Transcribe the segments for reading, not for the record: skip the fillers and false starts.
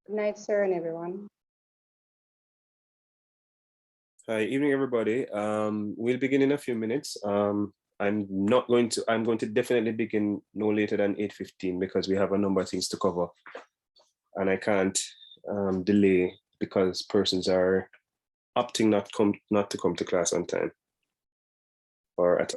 Good night, sir, and everyone. Hi, evening, everybody. We'll begin in a few minutes. I'm going to definitely begin no later than 8:15 because we have a number of things to cover, and I can't delay because persons are opting not to come to class on time or at.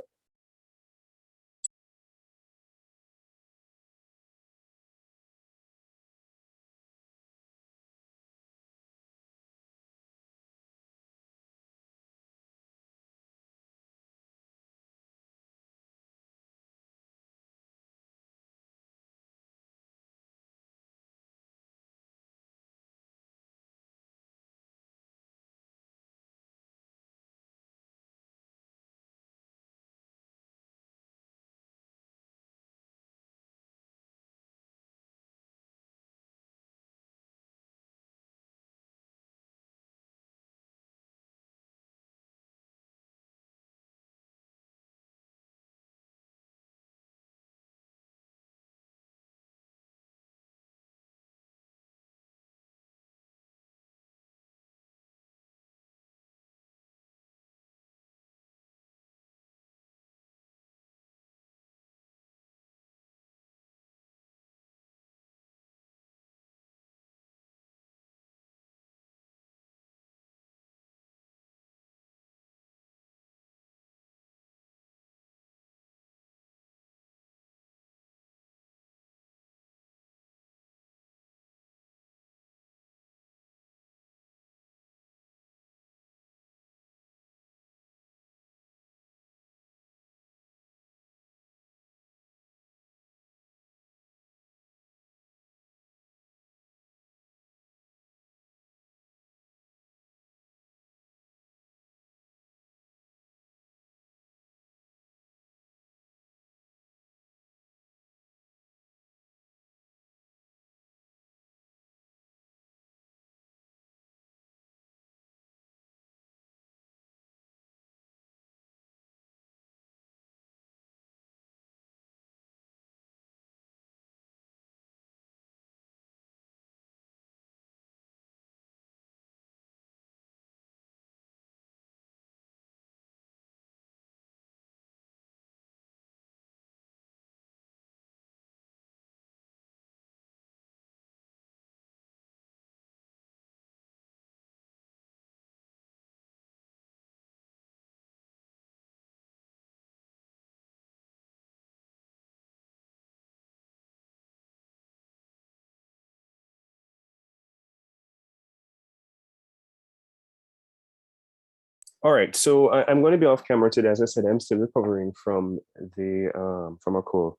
All right, so I'm going to be off camera today. As I said, I'm still recovering from a cold.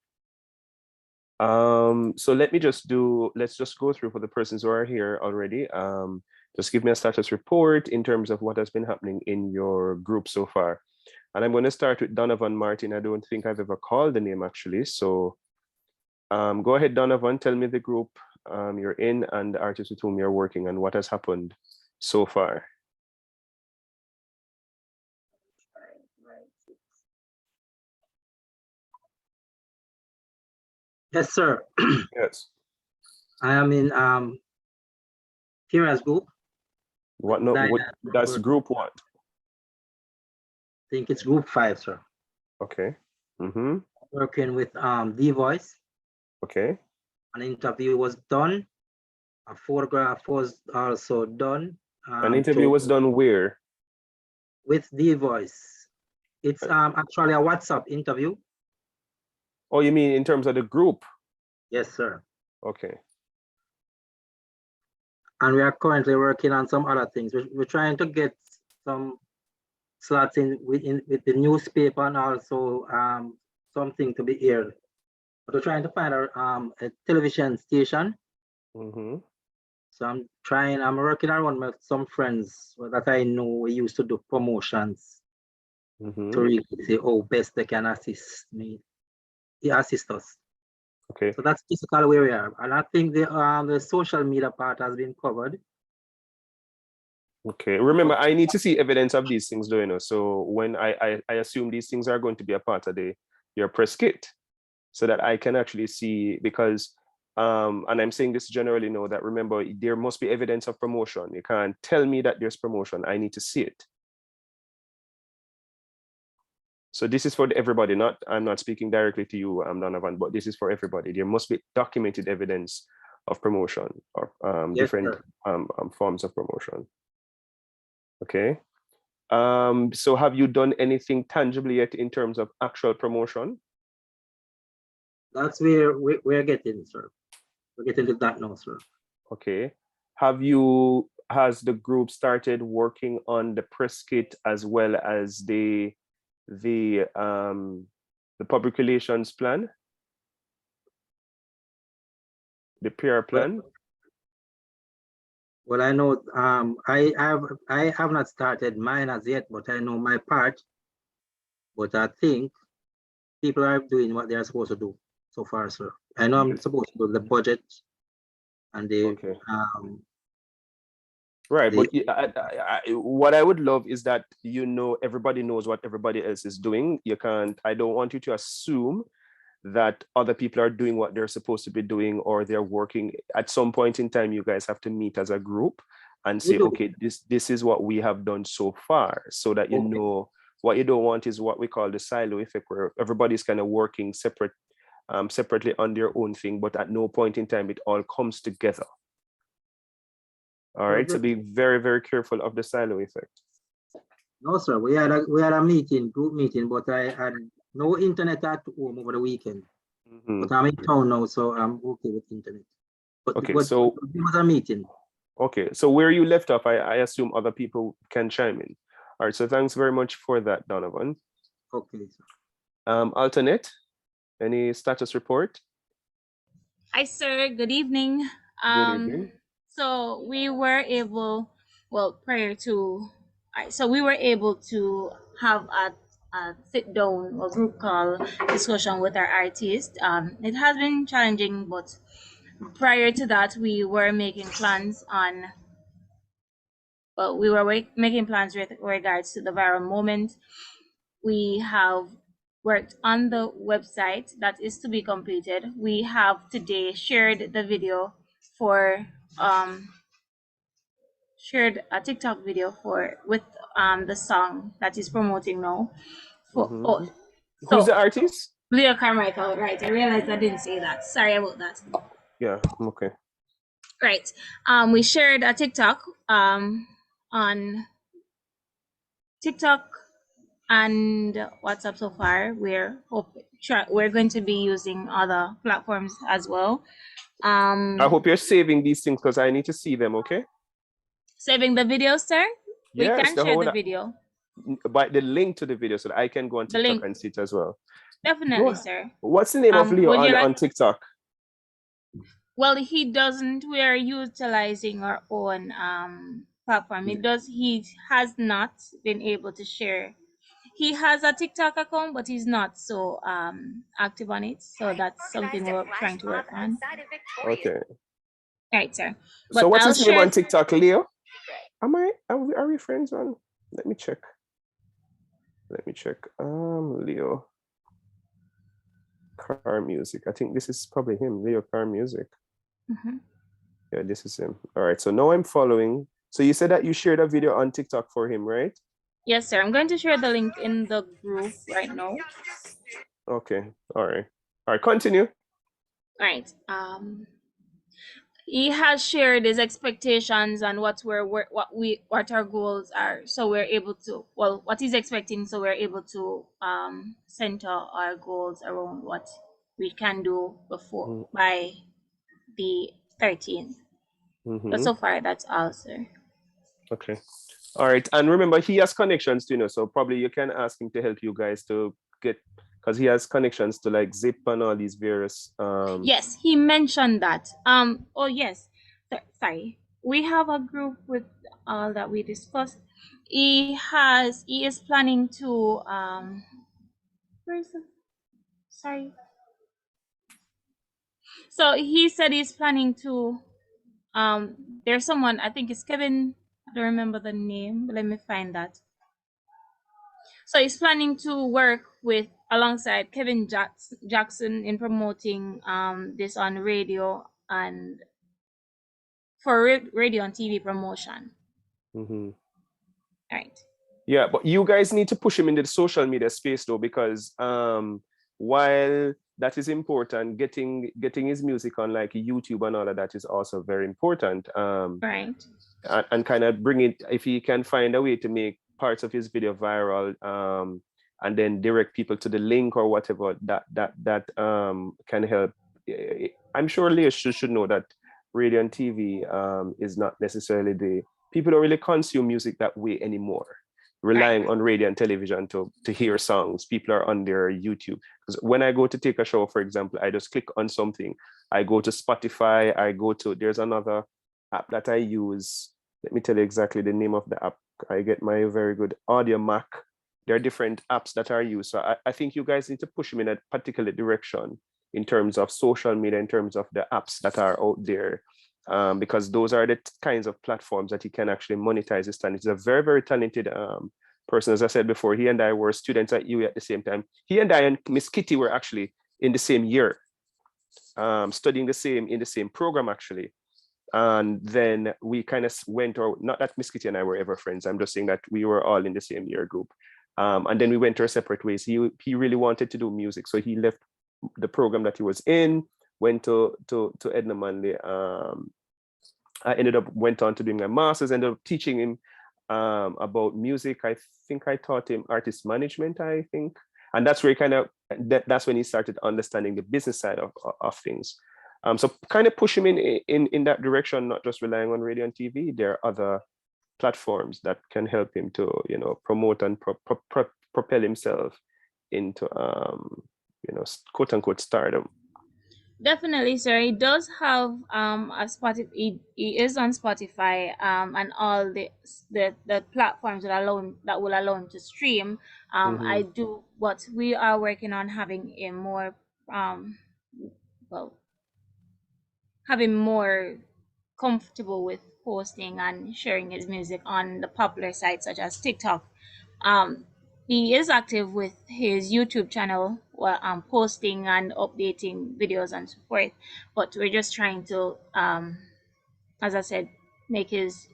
So let's just go through for the persons who are here already. Just give me a status report in terms of what has been happening in your group so far. And I'm going to start with Donovan Martin. I don't think I've ever called the name actually. So go ahead, Donovan, tell me the group you're in and the artists with whom you're working and what has happened so far. Yes, sir. Yes. I am in Kira's group. What no? That's group what? I think it's group 5, sir. Okay. Working with D Voice. Okay. An interview was done. A photograph was also done. An interview was done where? With D Voice. It's actually a WhatsApp interview. Oh, you mean in terms of the group? Yes, sir. Okay. And we are currently working on some other things. We're trying to get some slots with the newspaper and also something to be aired. But we're trying to find a television station. So I'm working around with some friends that I know we used to do promotions to really see how best they can assist us. Okay. So that's basically where we are. And I think the social media part has been covered. Okay. Remember, I need to see evidence of these things, though, you know. So when I assume these things are going to be a part of your press kit, so that I can actually see, because and I'm saying this generally, know that remember, there must be evidence of promotion. You can't tell me that there's promotion. I need to see it. So this is for everybody, I'm not speaking directly to you, Donovan, but this is for everybody. There must be documented evidence of promotion or Yes, different sir. forms of promotion. Okay. So have you done anything tangible yet in terms of actual promotion? That's where we're getting, sir. We're getting to that now, sir. Okay. Has the group started working on the press kit as well as the public relations plan? The PR plan? Well, I know I have not started mine as yet, but I know my part. But I think people are doing what they are supposed to do so far, sir. I know I'm supposed to do the budget and the Okay. Right, but what I would love is that everybody knows what everybody else is doing. I don't want you to assume that other people are doing what they're supposed to be doing or they're working. At some point in time, you guys have to meet as a group and say, okay, this is what we have done so far, so that you know. What you don't want is what we call the silo effect, where everybody's kind of working separately on their own thing, but at no point in time it all comes together. All right, so be very, very careful of the silo effect. No, sir. We had a meeting, group meeting, but I had no internet at home over the weekend. But I'm in town now, so I'm okay with internet. But okay, so it was a meeting. Okay, so where you left off, I assume other people can chime in. All right, so thanks very much for that, Donovan. Okay. Alternate, any status report? Hi, sir. Good evening. Good evening. So we were able, prior to, so we were able to have a sit down or group call discussion with our artist. It has been challenging, but prior to that, we were making plans on. Well, we were making plans with regards to the viral moment. We have worked on the website that is to be completed. We have today shared the video for shared a TikTok video with the song that is promoting now. Who's the artist? Leo Carmichael, right? I realized I didn't say that. Sorry about that. Yeah, okay. Right. We shared a TikTok on TikTok and WhatsApp so far. We're going to be using other platforms as well. I hope you're saving these things because I need to see them, okay? Saving the video, sir? Yes, we can share the video. But the link to the video so that I can go on TikTok and see it as well. Definitely, sir. What's the name of Leo on TikTok? Well, he doesn't. We are utilizing our own platform. He has not been able to share. He has a TikTok account, but he's not so active on it. So that's something we're trying to work on. Okay. Right, sir. So what's his name on TikTok, Leo? Are we friends on? Let me check. Leo Car Music. I think this is probably him, Leo Car Music. Yeah, this is him. All right, so now I'm following. So you said that you shared a video on TikTok for him, right? Yes, sir. I'm going to share the link in the group right now. Okay. All right, continue. All right. He has shared his expectations and what our goals are, so we're able to what he's expecting, so we're able to center our goals around what we can do by the 13th. But so far that's all, sir. Okay. All right, and remember he has connections to so probably you can ask him to help you guys to get, because he has connections to like Zip and all these various yes, he mentioned that. Oh yes, sorry, we have a group with all that we discussed. He is planning to so he said he's planning to there's someone, I think it's Kevin, I don't remember the name, but let me find that. So he's planning to work with alongside Kevin Jackson in promoting this on radio and for radio and TV promotion. Mhm. Right. Yeah, but you guys need to push him into the social media space though, because while that is important, getting his music on like YouTube and all of that is also very important. Right. And kind of bring it, if he can find a way to make parts of his video viral, and then direct people to the link or whatever, that can help. I'm sure Leo should know that radio and TV is not necessarily people don't really consume music that way anymore, relying on radio and television to hear songs. People are on their YouTube. Because when I go to take a shower, for example, I just click on something. I go to Spotify, there's another app that I use. Let me tell you exactly the name of the app. I get my very good Audio Mac. There are different apps that are used. So I think you guys need to push them in a particular direction in terms of social media, in terms of the apps that are out there. Because those are the kinds of platforms that you can actually monetize his talent. He's a very, very talented person. As I said before, he and I were students at UWI at the same time. He and I and Miss Kitty were actually in the same year, studying in the same program actually. And then we kind of went, or not that Miss Kitty and I were ever friends. I'm just saying that we were all in the same year group. And then we went our separate ways. He really wanted to do music. So he left the program that he was in, went to Edna Manley. I went on to doing my master's, ended up teaching him about music. I think I taught him artist management, I think. And that's where that's when he started understanding the business side of things. So kind of push him in that direction, not just relying on radio and TV. There are other platforms that can help him to, promote and propel himself into, quote unquote stardom. Definitely, sir. He does have a Spotify. He is on Spotify and all the platforms that will allow him to stream. I do, but we are working on having a more well, having more comfortable with posting and sharing his music on the popular sites such as TikTok. Um, he is active with his YouTube channel, posting and updating videos and so forth. But we're just trying to, as I said, make his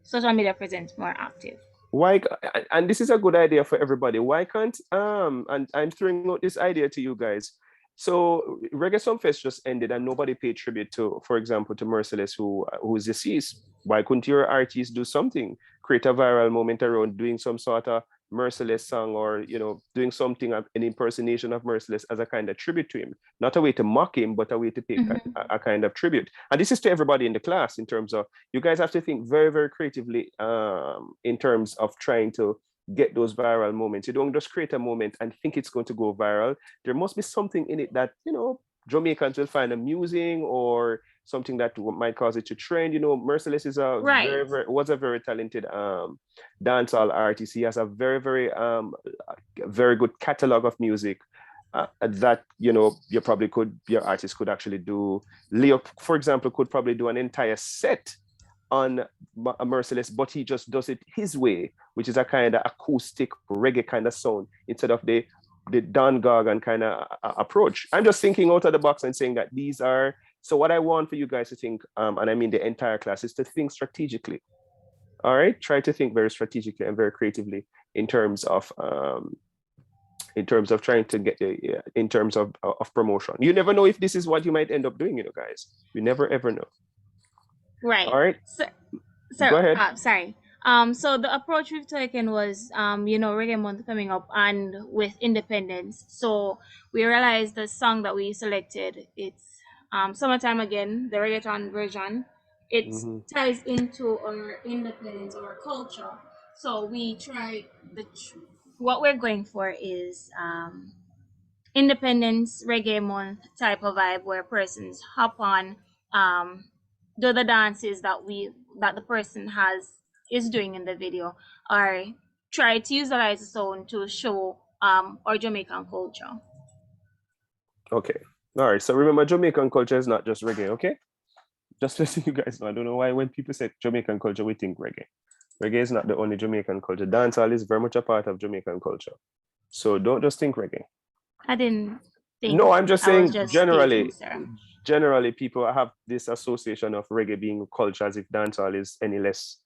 social media presence more active. Why? And this is a good idea for everybody. Why can't and I'm throwing out this idea to you guys. So Reggae Sumfest just ended and nobody paid tribute to, for example, to Merciless, who's deceased. Why couldn't your artists do something? Create a viral moment around doing some sort of Merciless song, or doing something, an impersonation of Merciless as a kind of tribute to him. Not a way to mock him, but a way to pay a kind of tribute. And this is to everybody in the class, in terms of, you guys have to think very, very creatively in terms of trying to get those viral moments. You don't just create a moment and think it's going to go viral. There must be something in it that, Jamaicans will find amusing, or something that might cause it to trend. Merciless is was a very talented dancehall artist. He has a very, very very good catalog of music that your artist could actually do. Leo, for example, could probably do an entire set on a Merciless, but he just does it his way, which is a kind of acoustic reggae kind of sound, instead of the Don Gargan kind of approach. I'm just thinking out of the box and saying that these are, so what I want for you guys to think, and I mean the entire class, is to think strategically. All right, try to think very strategically and very creatively in terms of trying to get in terms of promotion. You never know if this is what you might end up doing, guys. You never ever know. Right. All right. So go ahead. Sorry. So the approach we've taken was, Reggae Month coming up and with independence. So we realized the song that we selected, it's Summertime Again, the reggaeton version. It ties into our independence, our culture. So we try what we're going for is Independence Reggae Month type of vibe, where persons hop on, do the dances that the person is doing in the video, or try to utilize the sound to show our Jamaican culture. Okay. All right. So remember, Jamaican culture is not just reggae, okay? Just to you guys know, I don't know why when people say Jamaican culture, we think reggae. Reggae is not the only Jamaican culture. Dancehall is very much a part of Jamaican culture. So don't just think reggae. I didn't think. No, I'm just I was saying just generally, stating, sir. generally people have this association of reggae being culture as if dancehall is any less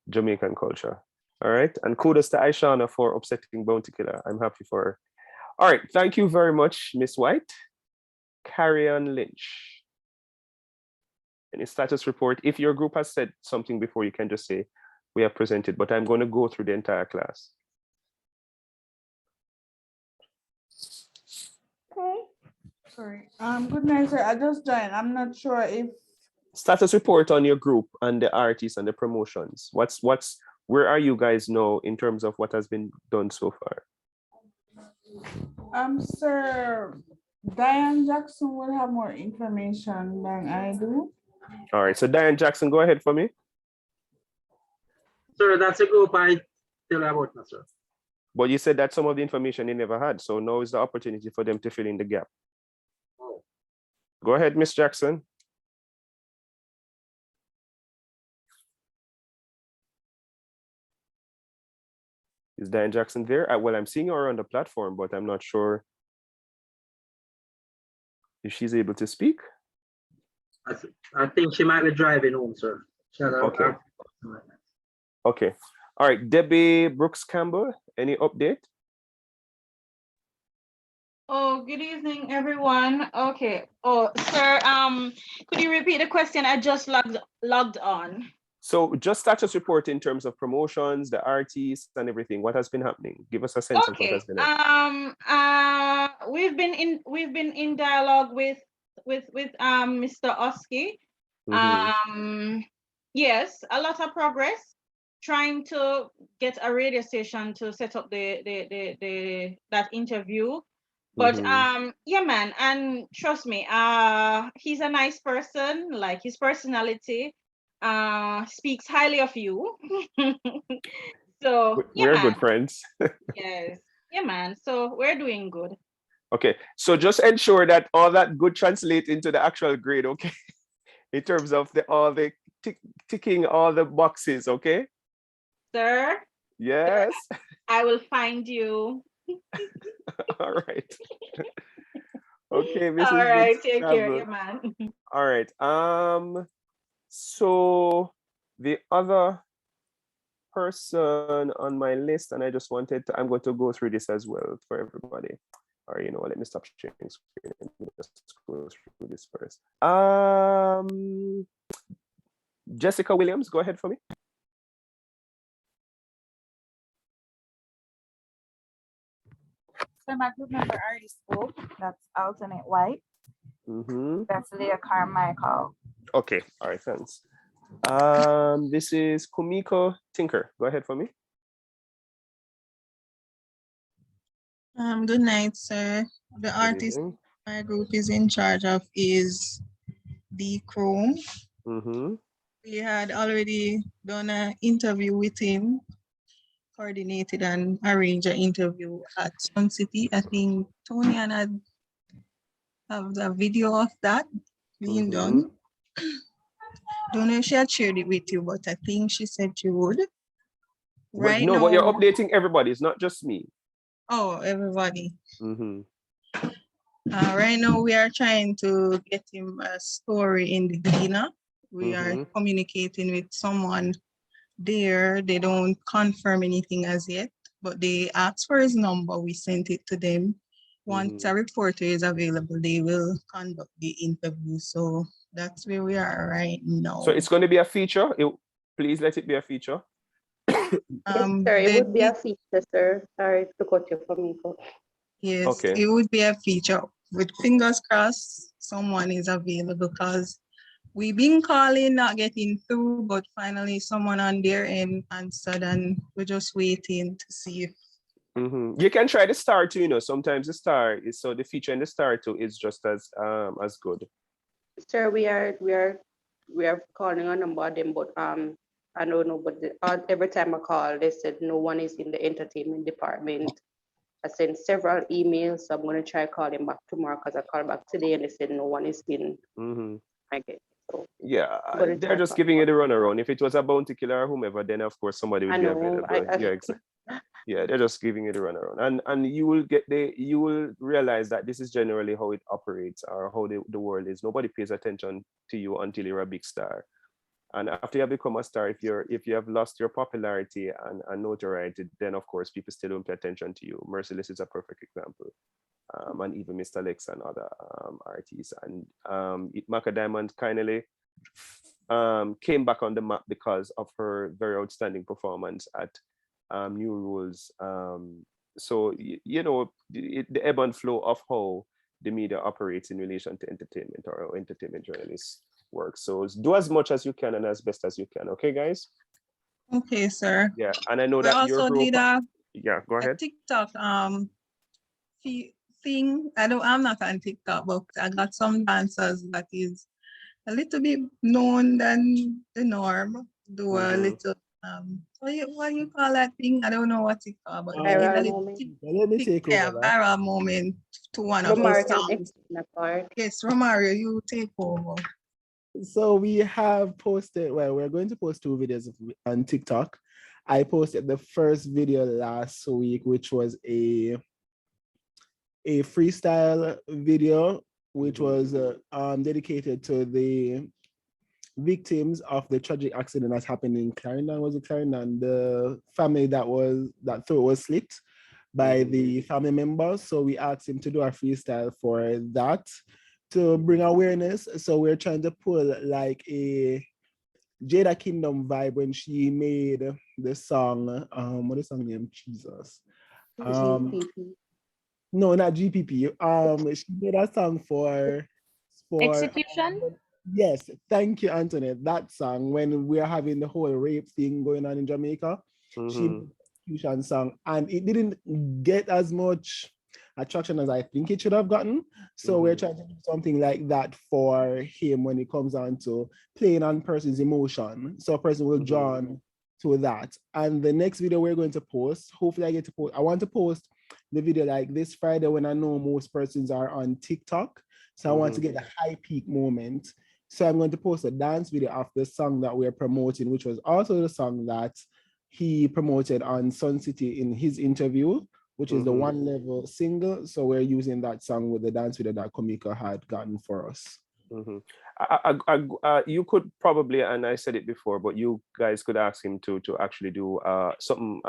Jamaican culture. All right. And kudos to Aishana for upsetting Bounty Killer. I'm happy for her. All right. Thank you very much, Miss White. Carrie Ann Lynch. Any status report? If your group has said something before, you can just say we have presented, but I'm going to go through the entire class. Okay. Sorry. Good night, sir. I just joined. I'm not sure if Status report on your group and the artists and the promotions. Where are you guys now in terms of what has been done so far? Sir Diane Jackson will have more information than I do. All right, so Diane Jackson, go ahead for me. Sir, that's a group I tell about now, sir. But you said that some of the information they never had, so now is the opportunity for them to fill in the gap. Oh. Go ahead, Miss Jackson. Is Diane Jackson there? Well, I'm seeing her on the platform, but I'm not sure if she's able to speak. I think she might be driving home, sir. Okay. Okay. All right, Debbie Brooks Campbell, any update? Oh, good evening, everyone. Okay. Oh, sir, could you repeat the question? I just logged on. So just status report in terms of promotions, the artists and everything. What has been happening? Give us a sense of what has been happening. We've been in dialogue with Mr. Oski. Yes, a lot of progress. Trying to get a radio station to set up that interview. But yeah, man, and trust me, he's a nice person. Like, his personality speaks highly of you. So yeah, we're good friends. Yes, yeah, man. So we're doing good. Okay, so just ensure that all that good translate into the actual grade, okay? In terms of ticking all the boxes, okay? Sir? Yes. Sir, I will find you. All right. Okay, Mrs. All right, Brooks take care, Campbell. yeah, man. All right. So the other person on my list, and I'm going to go through this as well for everybody. Or, you know, let me stop sharing screen and just go through this first. Jessica Williams, go ahead for me. So my group member already spoke. That's Alternate White. That's Leah Carmichael. Okay, all right, thanks. This is Kumiko Tinker. Go ahead for me. Good night, sir. The artist my group is in charge of is D. Chrome. We had already done an interview with him, coordinated and arranged an interview at Sun City. I think Tony and I have the video of that being done. Don't know if she had shared it with you, but I think she said she would. But no, but you're updating everybody. It's not just me. Oh, everybody. Right now, we are trying to get him a story in the Gleaner. We are communicating with someone there. They don't confirm anything as yet, but they asked for his number. We sent it to them. Once a reporter is available, they will conduct the interview. So that's where we are right now. So it's going to be a feature. Please let it be a feature. Sir, it would be a feature, sir. Sorry to cut you from me. Yes, okay. It would be a feature. With fingers crossed, someone is available, because we've been calling, not getting through, but finally someone on their end answered, and we're just waiting to see if. You can try the star too, you know. Sometimes the star is, so the feature in the star too is just as good. Sir, we are calling a number of them, but I don't know, but every time I call, they said no one is in the entertainment department. I sent several emails, so I'm going to try calling back tomorrow, because I called back today and they said no one is in. Okay, so yeah, they're just giving you the runaround. If it was a Bounty Killer or whomever, then of course somebody would be available. Yeah, exactly. Yeah, they're just giving you the runaround, and you will realize that this is generally how it operates, or how the world is. Nobody pays attention to you until you're a big star, and after you have become a star, if you have lost your popularity and notoriety, then of course people still don't pay attention to you. Merciless is a perfect example, and even Mr. Lex and other artists, and Maka Diamond kindly came back on the map because of her very outstanding performance at New Rules. So you know, the ebb and flow of how the media operates in relation to entertainment, or how entertainment journalists work. So do as much as you can and as best as you can. Okay, guys? Okay, sir. Yeah, and I know We that your also group. did Yeah, go a ahead. TikTok thing. I'm not on TikTok, but I got some dancers that is a little bit known than the norm. Do a little what you call that thing? I don't know what it called, but they did a Viral little moment. Let me take over that. viral moment to one of the Romario can songs. explain that part. Yes, Romario, you take over. So we have posted, well, we're going to post 2 videos on TikTok. I posted the first video last week, which was a freestyle video, which was dedicated to the victims of the tragic accident that happened in Clarendon. Was it Clarendon? The family that throat was slit by the family members. So we asked him to do a freestyle for that, to bring awareness. So we're trying to pull like a Jada Kingdom vibe when she made the song, what is the song name? Jesus. GPP. No, not GPP. She made a song for Execution? Yes, thank you, Antoinette. That song, when we're having the whole rape thing going on in Jamaica, she made the execution song, and it didn't get as much attraction as I think it should have gotten. So we're trying to do something like that for him when it comes on to playing on person's emotion. So a person will drawn to that. And the next video we're going to post, hopefully I want to post the video like this Friday, when I know most persons are on TikTok. So I want to get a high peak moment. So I'm going to post a dance video of the song that we're promoting, which was also the song that he promoted on Sun City in his interview, which is the One Level single. So we're using that song with the dance video that Komiko had gotten for us. You could probably, and I said it before, but you guys could ask him to actually do something,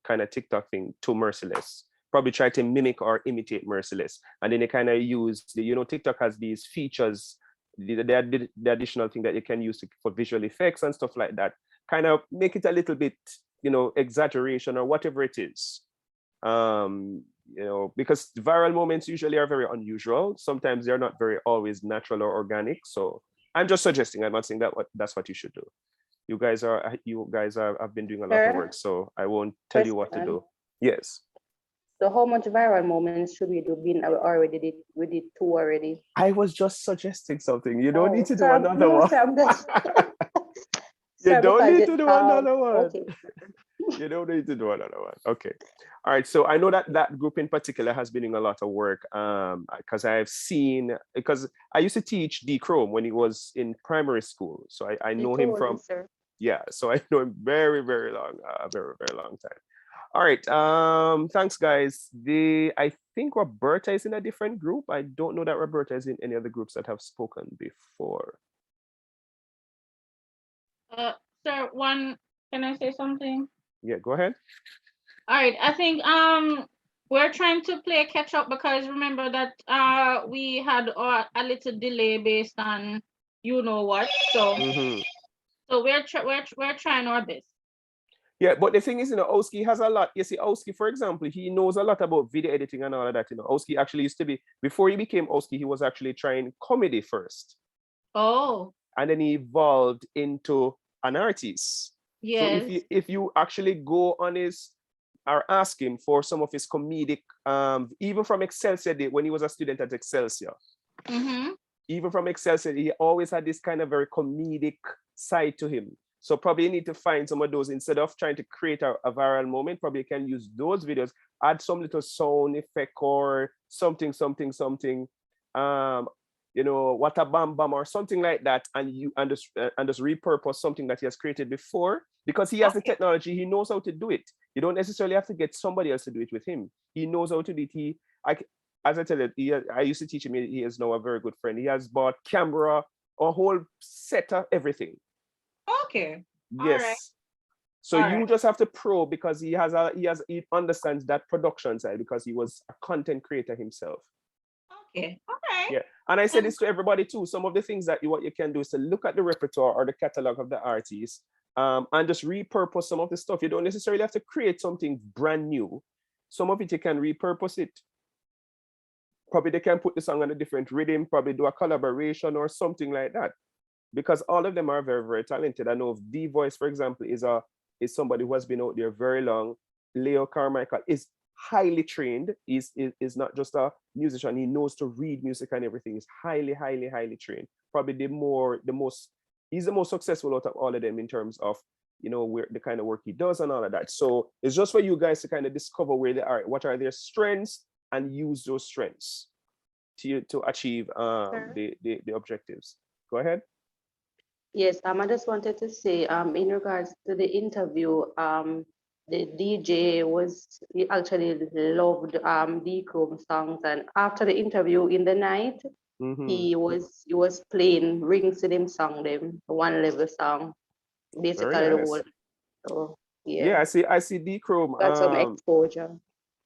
kind of TikTok thing to Merciless. Probably try to mimic or imitate Merciless, and then they kind of use TikTok has these features, the additional thing that you can use for visual effects and stuff like that. Kind of make it a little bit, exaggeration or whatever it is. Because viral moments usually are very unusual. Sometimes they're not very always natural or organic. So I'm just suggesting. I'm not saying that's what you should do. You guys have been doing a lot of work, so I won't tell you what to do. Yes. So how much viral moments should we do? We did 2 already. I was just suggesting something. You don't need to do another one. You don't need to do another one. Okay. You don't need to do another one. Okay. All right. So I know that group in particular has been doing a lot of work, because because I used to teach D Chrome when he was in primary school. So I know him from, yeah. So I know him very, very long, very, very long time. All right. Thanks, guys. I think Roberta is in a different group. I don't know that Roberta is in any of the groups that have spoken before. Sir, can I say something? Yeah, go ahead. All right. I think we're trying to play catch up, because remember that we had a little delay based on what. So so we're trying our best. Yeah, but the thing is, Oski has a lot. You see, Oski, for example, he knows a lot about video editing and all of that. Oski actually used to be, before he became Oski, he was actually trying comedy first. Oh. And then he evolved into an artist. Yes. So if you actually go on or ask him for some of his comedic, even from Excelsior Day, when he was a student at Excelsior, even from Excelsior, he always had this kind of very comedic side to him. So probably you need to find some of those, instead of trying to create a viral moment. Probably you can use those videos, add some little sound effect or something, what a bam bam or something like that, and just repurpose something that he has created before, because he has the technology, he knows how to do it. You don't necessarily have to get somebody else to do it with him. He knows how to do it. As I tell you, I used to teach him, he is now a very good friend. He has bought camera, a whole set of everything. Okay. Yes. All right. So you just have to probe, because he understands that production side, because he was a content creator himself. Okay. All right. Yeah. And I say this to everybody too. Some of the things that what you can do is to look at the repertoire or the catalog of the artist, and just repurpose some of the stuff. You don't necessarily have to create something brand new. Some of it you can repurpose it. Probably they can put the song on a different rhythm, probably do a collaboration or something like that. Because all of them are very, very talented. I know D Voice, for example, is somebody who has been out there very long. Leo Carmichael is highly trained. Is not just a musician. He knows to read music and everything. He's highly, highly, highly trained. Probably he's the most successful out of all of them in terms of, where the kind of work he does and all of that. So it's just for you guys to kind of discover where they are, what are their strengths, and use those strengths to achieve the objectives. Go ahead. Yes, I just wanted to say, in regards to the interview, the DJ he actually loved D Chrome songs, and after the interview in the night, he was playing Rings to them song, them One Level song, basically Very nice. the whole. So yeah, I see D Chrome. Got some exposure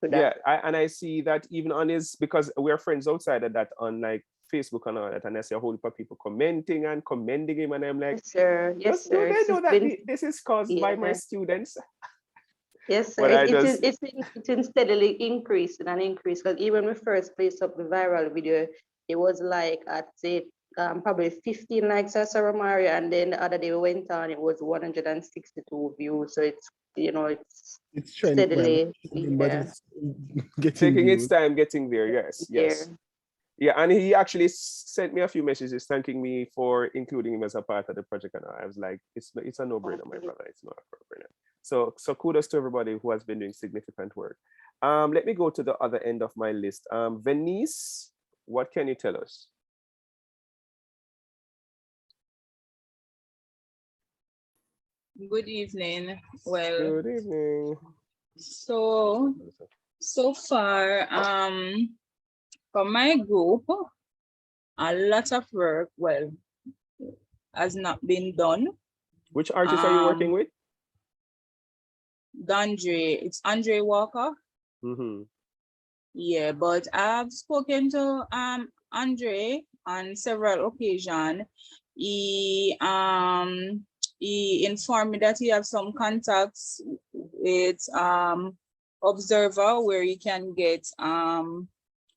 to that. Yeah, and I see that even on because we're friends outside of that on like Facebook and all that, and I see a whole heap of people commenting and commending him, and I'm like, yes, sir. Yes, sir. Do they know that this is caused by my students? Yes, sir. It's been steadily increasing and increasing. Because even when we first placed up the viral video, it was like, I'd say, probably 15 likes at Sarah Mario, and then the other day we went on, it was 162 views. So it's steadily taking its time getting there. Yes. Yeah, and he actually sent me a few messages thanking me for including him as a part of the project, and I was like, it's a no-brainer, my brother. It's not a no-brainer. So kudos to everybody who has been doing significant work. Let me go to the other end of my list. Venice, what can you tell us? Good evening. Well, good evening. So far, for my group, a lot of work, has not been done. Which artist are you working with? It's Andre Walker. Yeah, but I've spoken to Andre on several occasions. He informed me that he has some contacts with Observer, where you can get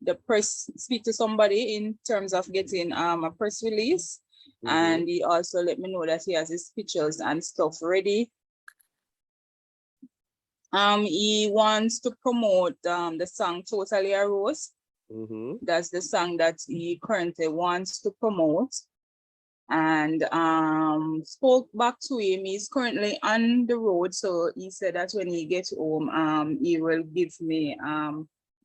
the press, speak to somebody in terms of getting a press release. And he also let me know that he has his pictures and stuff ready. He wants to promote the song Totally a Rose. That's the song that he currently wants to promote. And spoke back to him. He's currently on the road, so he said that when he gets home, he will give me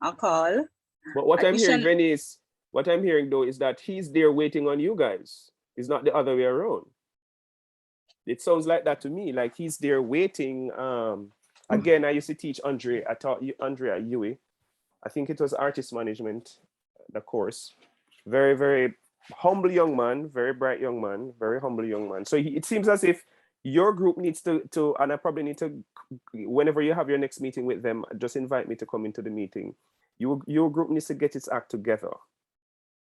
a call. But what I'm hearing, Venice, what I'm hearing though is that he's there waiting on you guys. It's not the other way around. It sounds like that to me, like he's there waiting. Again, I used to teach Andre. I taught Andre at UWI. I think it was artist management, the course. Very, very humble young man, very bright young man, very humble young man. So it seems as if your group needs to, and I probably need to, whenever you have your next meeting with them, just invite me to come into the meeting. Your group needs to get its act together,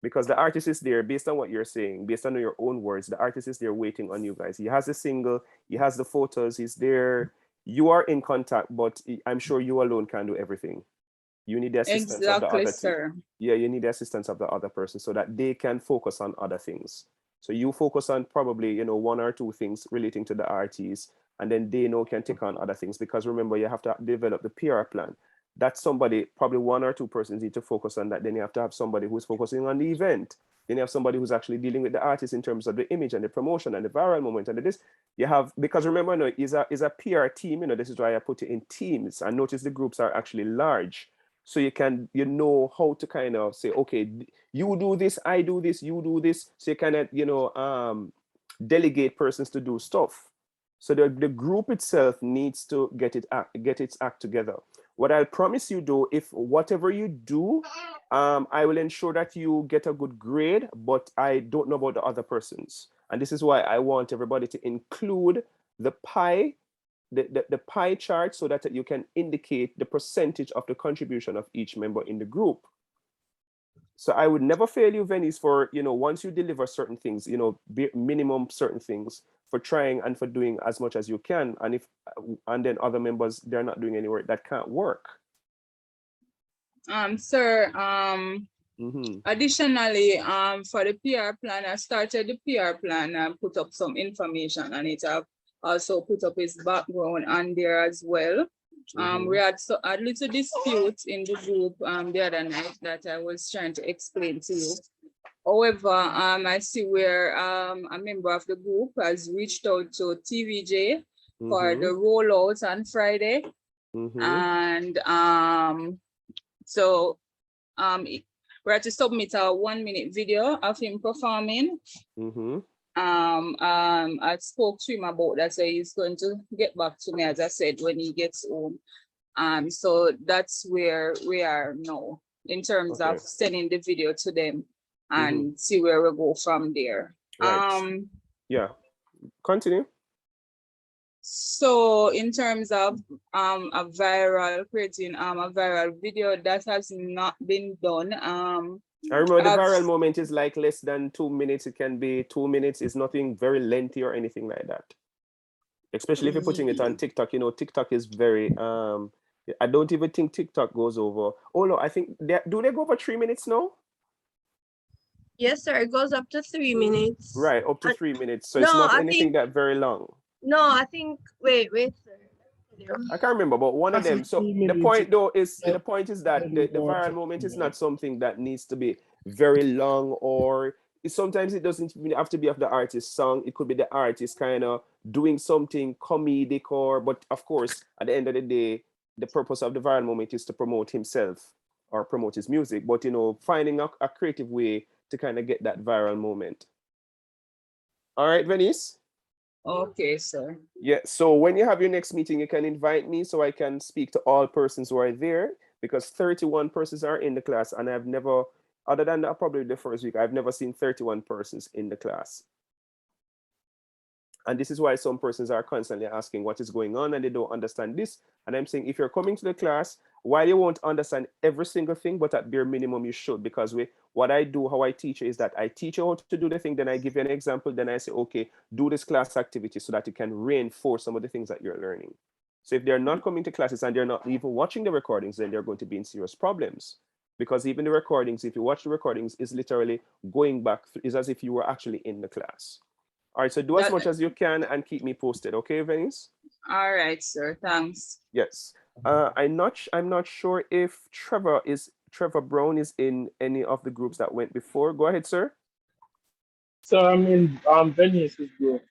because the artist is there, based on what you're saying, based on your own words, the artist is there waiting on you guys. He has the single, he has the photos, he's there. You are in contact, but I'm sure you alone can do everything. You need the assistance of the other sir. Yeah, you need the assistance of the other person so that they can focus on other things. So you focus on probably, one or two things relating to the artists, and then they can take on other things, because remember, you have to develop the PR plan. That's somebody, probably one or two persons need to focus on that. Then you have to have somebody who's focusing on the event. Then you have somebody who's actually dealing with the artist in terms of the image and the promotion and the viral moment and this. You have, because remember, is a PR team. This is why I put it in teams. And notice the groups are actually large. So you can, how to kind of say, okay, you do this, I do this, you do this. So you kind of, delegate persons to do stuff. So the group itself needs to get its act together. What I'll promise you though, if whatever you do, I will ensure that you get a good grade, but I don't know about the other persons. And this is why I want everybody to include the pie chart so that you can indicate the percentage of the contribution of each member in the group. So I would never fail you, Venice, for, once you deliver certain things, minimum certain things, for trying and for doing as much as you can. And then other members, they're not doing any work, that can't work. Sir, additionally, for the PR plan, I started the PR plan and put up some information on it. I've also put up his background on there as well. We had a little dispute in the group the other night that I was trying to explain to you. However, I see where a member of the group has reached out to TVJ for the rollout on Friday. And so we had to submit a 1-minute video of him performing. I spoke to him about that, so he's going to get back to me, as I said, when he gets home. So that's where we are now in terms of sending the video to them and see where we go from there. Right. Yeah, continue. So in terms of creating a viral video, that has not been done. I remember the viral moment is like less than 2 minutes. It can be 2 minutes. It's nothing very lengthy or anything like that. Especially if you're putting it on TikTok. TikTok is very, I don't even think TikTok goes over. Oh no, I think, do they go over 3 minutes now? Yes, sir. It goes up to 3 minutes. Right, up to 3 minutes. So it's not anything that very long. No, I think, wait, sir. I can't remember, but one of them. So the point though is, the point is that the viral moment is not something that needs to be very long, or sometimes it doesn't even have to be of the artist's song. It could be the artist kind of doing something comedic, but of course, at the end of the day, the purpose of the viral moment is to promote himself or promote his music, but finding a creative way to kind of get that viral moment. All right, Venice? Okay, sir. Yeah, so when you have your next meeting, you can invite me so I can speak to all persons who are there, because 31 persons are in the class, and I've never, other than that, probably the first week, I've never seen 31 persons in the class. And this is why some persons are constantly asking what is going on and they don't understand this. And I'm saying, if you're coming to the class, while you won't understand every single thing, but at bare minimum you should, because what I do, how I teach is that I teach you how to do the thing, then I give you an example, then I say, okay, do this class activity so that you can reinforce some of the things that you're learning. So if they're not coming to classes and they're not even watching the recordings, then they're going to be in serious problems. Because even the recordings, if you watch the recordings, is literally going back, is as if you were actually in the class. All right, so do as much as you can and keep me posted, okay, Venice? All right, sir, thanks. Yes. I'm not sure if Trevor Brown is in any of the groups that went before. Go ahead, sir. So I'm in Venice's group.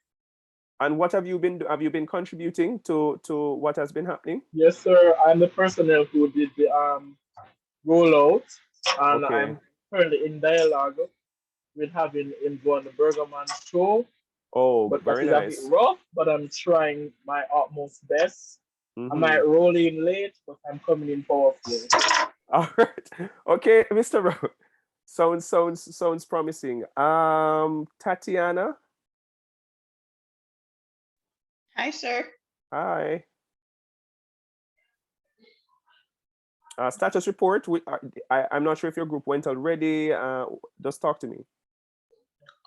And what have you been contributing to what has been happening? Yes, sir. I'm the personnel who did the rollout, and Okay. I'm currently in dialogue with having him go on the Bergerman show. Oh, but very that nice. is a bit rough, but I'm trying my utmost best. I Mhm. might roll in late, but I'm coming in powerful. All right. Okay, Mr. Brown. Sounds promising. Tatiana. Hi, sir. Hi. Status report. I'm not sure if your group went already. Just talk to me.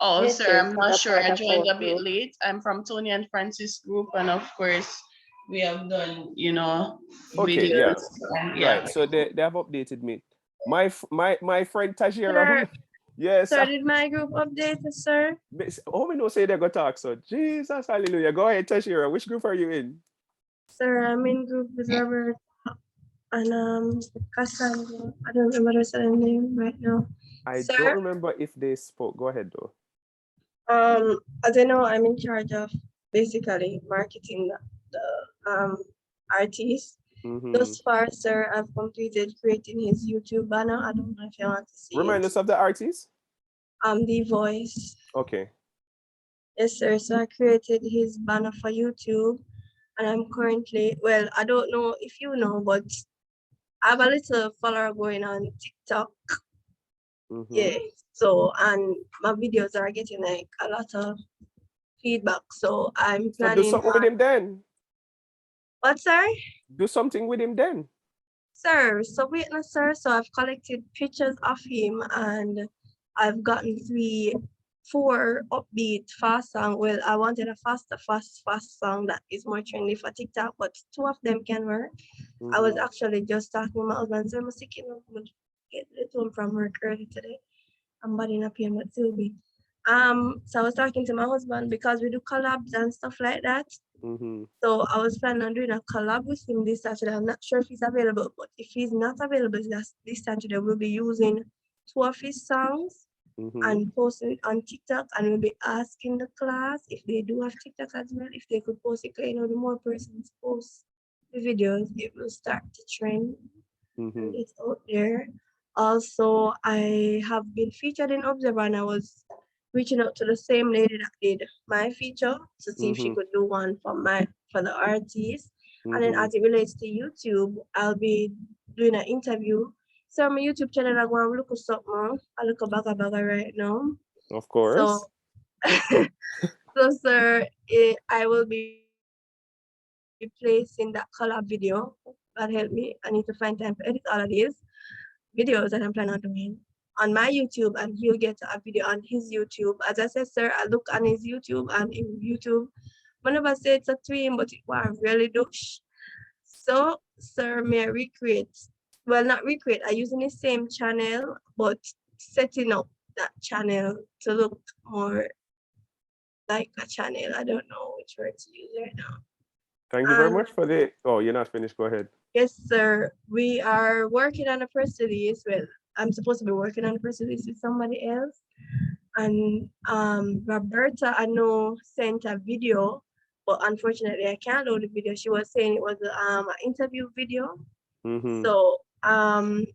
Oh, Yes, sir, I'm yes, not that's sure. I part of joined our a bit group. late. I'm from Tony and Francis group, and of course, we have done, Okay, yeah. videos. And yeah. Right. So they have updated me. My friend Sir, Tajira. Yes. sir, did my group update, sir? Oh, we know say they go talk. So Jesus, hallelujah. Go ahead, Tajira. Which group are you in? Sir, I'm in group with Robert and Cassandra. I don't remember the second name right now. I Sir? don't remember if they spoke. Go ahead though. As I know, I'm in charge of basically marketing the artist. Mhm. Thus far, sir, I've completed creating his YouTube banner. I don't know if you want to see Remind it. us of the artist. The Voice. Okay. Yes, sir. So I created his banner for YouTube, and I'm currently, well, I don't know if you know, but I have a little follower going on TikTok. Yeah. So, and my videos are getting like a lot of feedback. So I'm So do planning something with on, him then. what, sir? Do something with him then. Sir, so wait, no, sir. So I've collected pictures of him, and I've gotten 4 upbeat fast song. Well, I wanted a fast song that is more trendy for TikTok, but 2 of them can work. I was actually just talking to my husband, so I'm thinking of get it home from work early today. I'm bodying up here, but still be. So I was talking to my husband because we do collabs and stuff like that. So I was planning on doing a collab with him this Saturday. I'm not sure if he's available, but if he's not available this Saturday, we'll be using 2 of his songs and posting it on TikTok, and we'll be asking the class if they do have TikTok as well, if they could post it, because you know, the more persons post the videos, it will start to trend. And it's out there. Also, I have been featured in Observer, and I was reaching out to the same lady that did my feature to see if she could do one for the artist. And then as it relates to YouTube, I'll be doing an interview. So my YouTube channel, I'm going to look at something. I look at Baga right now. Of course. So, so sir, I will be placing that collab video. God help me. I need to find time to edit all of these videos that I'm planning on doing on my YouTube, and he'll get a video on his YouTube. As I said, sir, I look on his YouTube, and in YouTube, whenever I say it's a twin, but it was really douche. So, sir, may I recreate? Well, not recreate. I using the same channel, but setting up that channel to look more like a channel. I don't know which word to use right now. Thank you very much for the. Oh, you're not finished. Go ahead. Yes, sir. We are working on a press release. Well, I'm supposed to be working on a press release with somebody else. And Roberta, I know, sent a video, but unfortunately I can't load the video. She was saying it was an interview video. So and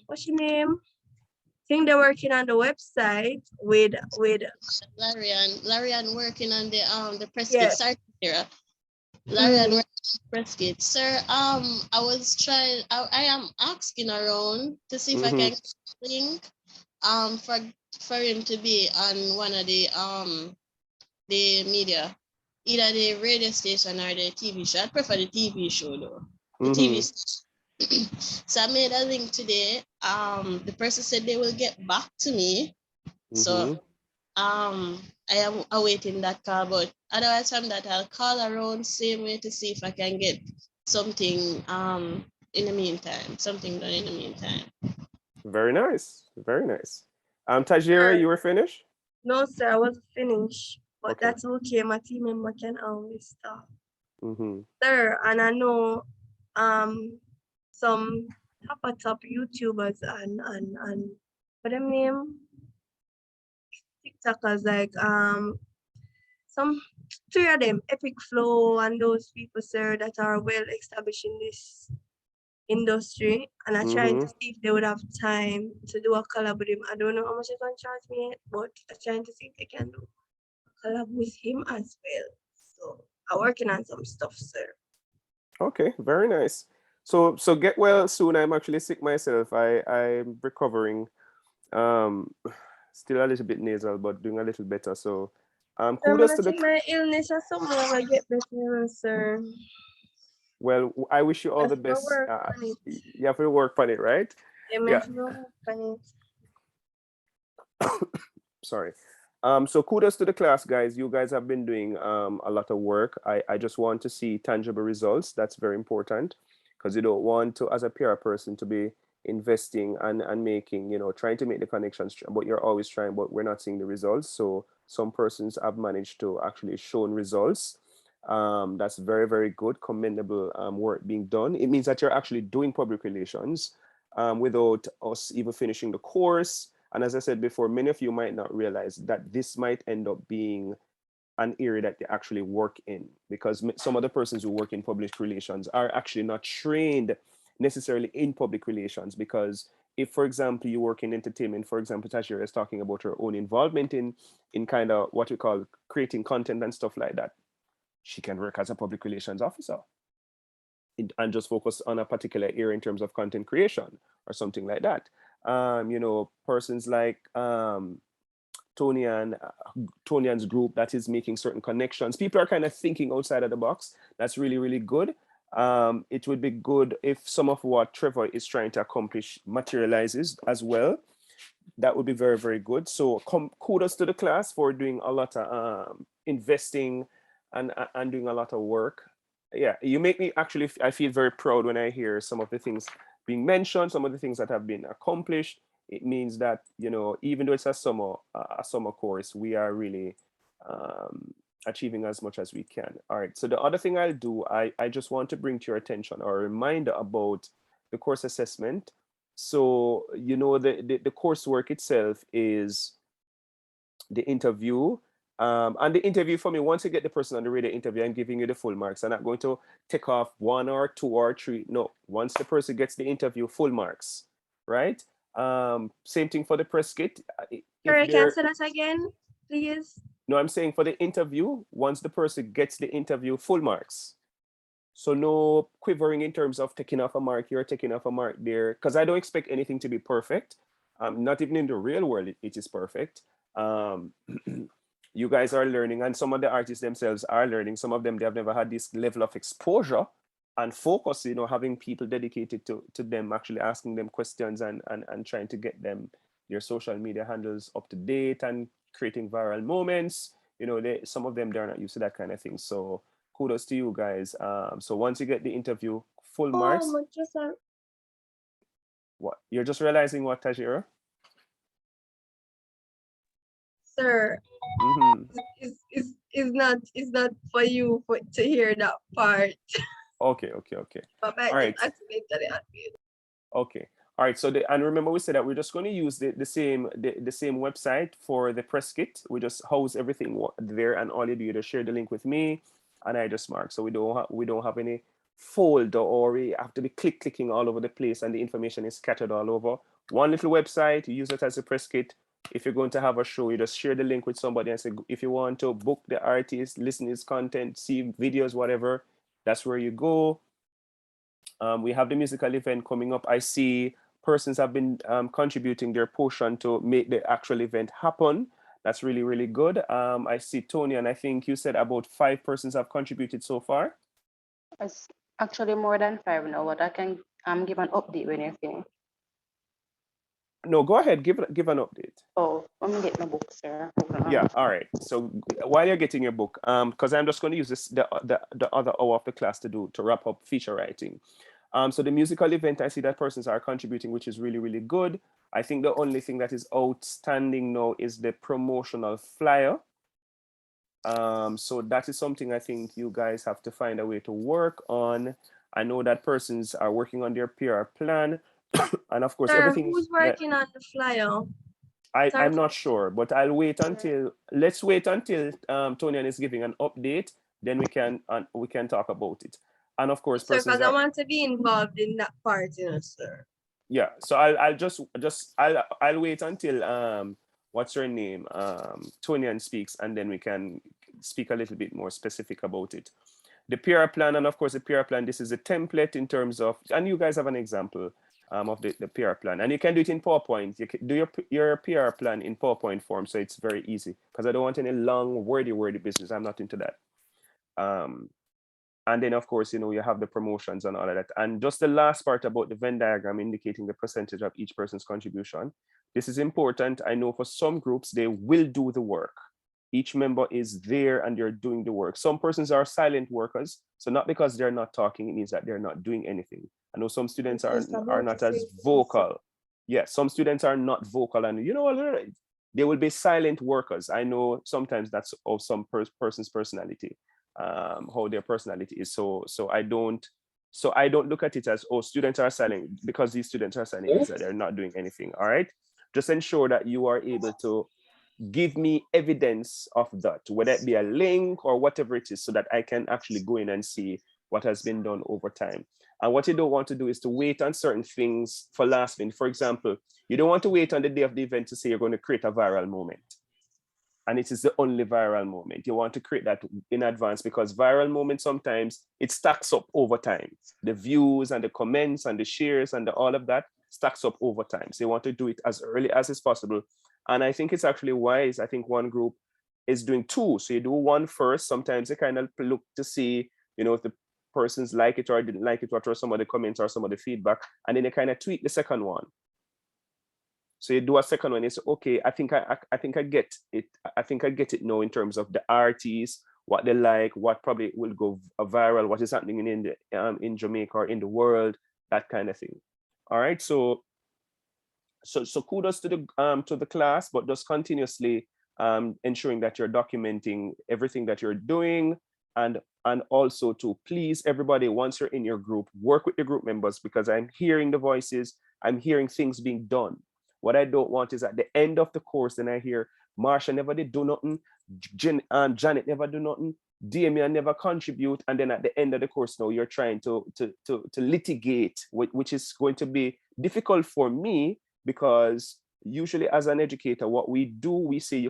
what's your name? I think they're working on the website with Larian working on the press kit. Yes. Sorry, Sarah. Larian working on the press kit. Sir, I was trying. I am asking around to see if I can get a link for him to be on one of the media, either the radio station or the TV show. I prefer the TV show though. The TV station. So I made a link today. The person said they will get back to me. So I am awaiting that call, but otherwise from that I'll call around same way to see if I can get something in the meantime, something done in the meantime. Very nice. Very nice. Tajira, you were finished? No, sir, I wasn't finished. But that's okay. My team member can always stop. Sir, and I know some top YouTubers and what them name? TikTokers, like some 3 of them, Epic Flow and those people, sir, that are well established in this industry, and I'm trying to see if they would have time to do a collab with him. I don't know how much they can charge me yet, but I'm trying to see if they can do a collab with him as well. So I'm working on some stuff, sir. Okay, very nice. So get well soon. I'm actually sick myself. I'm recovering. Still a little bit nasal, but doing a little better. So kudos to my illness or something when I get better, sir. Well, I wish you all the best. You have to work on it, right? Yeah. Sorry. So kudos to the class, guys. You guys have been doing a lot of work. I just want to see tangible results. That's very important, because you don't want to, as a PR person, to be investing and making, trying to make the connections, but you're always trying, but we're not seeing the results. So some persons have managed to actually show results. That's very, very good, commendable work being done. It means that you're actually doing public relations without us even finishing the course. And as I said before, many of you might not realize that this might end up being an area that they actually work in, because some of the persons who work in public relations are actually not trained necessarily in public relations, because if, for example, you work in entertainment, for example, Tajira is talking about her own involvement in kind of what we call creating content and stuff like that, she can work as a public relations officer and just focus on a particular area in terms of content creation or something like that. You know, persons like Tonian's group that is making certain connections. People are kind of thinking outside of the box. That's really, really good. It would be good if some of what Trevor is trying to accomplish materializes as well. That would be very, very good. So kudos to the class for doing a lot of investing and doing a lot of work. Yeah, you make me actually, I feel very proud when I hear some of the things being mentioned, some of the things that have been accomplished. It means that, you know, even though it's a summer course, we are really achieving as much as we can. All right, so the other thing I'll do, I just want to bring to your attention or a reminder about the course assessment. So, you know, the coursework itself is the interview. And the interview for me, once you get the person on the radio interview, I'm giving you the full marks. I'm not going to take off 1 or 2 or 3. No, once the person gets the interview, full marks, right? Same thing for the press kit. Sorry, can you say that again, please? No, I'm saying for the interview, once the person gets the interview, full marks. So no quivering in terms of taking off a mark here, taking off a mark there, because I don't expect anything to be perfect. Not even in the real world, it is perfect. You guys are learning, and some of the artists themselves are learning. Some of them, they have never had this level of exposure and focus, you know, having people dedicated to them, actually asking them questions and trying to get them their social media handles up to date and creating viral moments. You know, some of them, they're not used to that kind of thing. So kudos to you guys. So once you get the interview, full marks. What? You're just realizing what, Tajira? Sir, it's not for you to hear that part. Okay. But all right. Okay. All right. So and remember we said that we're just going to use the same website for the press kit. We just house everything there, and all you do is just share the link with me, and I just mark. So we don't have any folder, or we have to be clicking all over the place, and the information is scattered all over. One little website. You use it as a press kit. If you're going to have a show, you just share the link with somebody and say, if you want to book the artist, listen to his content, see videos, whatever, that's where you go. We have the musical event coming up. I see persons have been contributing their portion to make the actual event happen. That's really, really good. I see Tony, and I think you said about 5 persons have contributed so far. It's actually more than 5 now, but I can give an update when you're finished. No, go ahead, give an update. Oh, let me get my book, sir. Yeah, all right. So while you're getting your book, because I'm just going to use the other hour of the class to wrap up feature writing. So the musical event, I see that persons are contributing, which is really, really good. I think the only thing that is outstanding now is the promotional flyer. So that is something I think you guys have to find a way to work on. I know that persons are working on their PR plan. And of course, everything. Who's working on the flyer? I'm not sure, but I'll wait until. Let's wait until Tonian is giving an update. Then we can talk about it. And of course, because I want to be involved in that part, you know, sir. Yeah. So I'll wait until what's her name, Tonian speaks, and then we can speak a little bit more specific about it. The PR plan, and of course the PR plan. This is a template in terms of, and you guys have an example. Of the PR plan, and you can do it in PowerPoint. You can do your PR plan in PowerPoint form, so it's very easy, because I don't want any long wordy business. I'm not into that. And then of course, you know, you have the promotions and all of that. And just the last part about the Venn diagram indicating the percentage of each person's contribution. This is important. I know for some groups, they will do the work. Each member is there and they're doing the work. Some persons are silent workers. So not because they're not talking, it means that they're not doing anything. I know some students are not as vocal. Yeah, some students are not vocal, and you know, they will be silent workers. I know sometimes that's of some person's personality, how their personality is. So I don't look at it as, oh, students are silent because these students are silent, means that they're not doing anything. All right, just ensure that you are able to give me evidence of that, whether it be a link or whatever it is, so that I can actually go in and see what has been done over time. And what you don't want to do is to wait on certain things for last minute. For example, you don't want to wait on the day of the event to say you're going to create a viral moment. And it is the only viral moment. You want to create that in advance, because viral moments, sometimes it stacks up over time. The views and the comments and the shares and all of that stacks up over time. So you want to do it as early as is possible. And I think it's actually wise. I think one group is doing two. So you do one first. Sometimes they kind of look to see, if the persons like it or didn't like it, what are some of the comments or some of the feedback, and then they kind of tweak the second one. So you do a second one, you say, okay, I think I get it. I think I get it now in terms of the artists, what they like, what probably will go viral, what is happening in Jamaica or in the world, that kind of thing. All right, so kudos to the class, but just continuously ensuring that you're documenting everything that you're doing, and also to please everybody, once you're in your group, work with the group members, because I'm hearing the voices, I'm hearing things being done. What I don't want is at the end of the course, then I hear Marsha never did do nothing, Janet never do nothing, Damian never contribute, and then at the end of the course now you're trying to litigate, which is going to be difficult for me, because usually as an educator, what we do, we say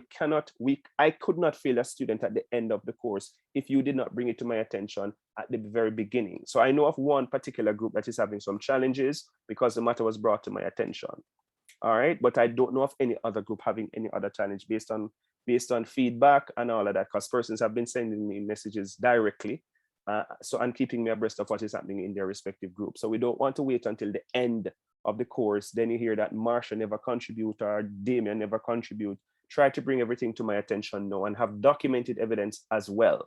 I could not fail a student at the end of the course if you did not bring it to my attention at the very beginning. So I know of one particular group that is having some challenges because the matter was brought to my attention. All right, but I don't know of any other group having any other challenge based on feedback and all of that, because persons have been sending me messages directly, so I'm keeping me abreast of what is happening in their respective groups. So we don't want to wait until the end of the course, then you hear that Marsha never contribute or Damian never contribute. Try to bring everything to my attention now and have documented evidence as well,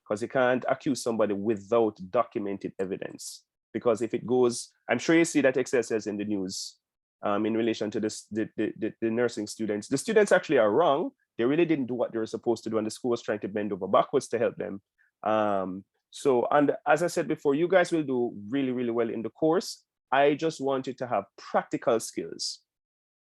because you can't accuse somebody without documented evidence. Because if it goes, I'm sure you see that XSS in the news. In relation to this, the nursing students. The students actually are wrong. They really didn't do what they were supposed to do, and the school was trying to bend over backwards to help them. So, and as I said before, you guys will do really, really well in the course. I just want you to have practical skills.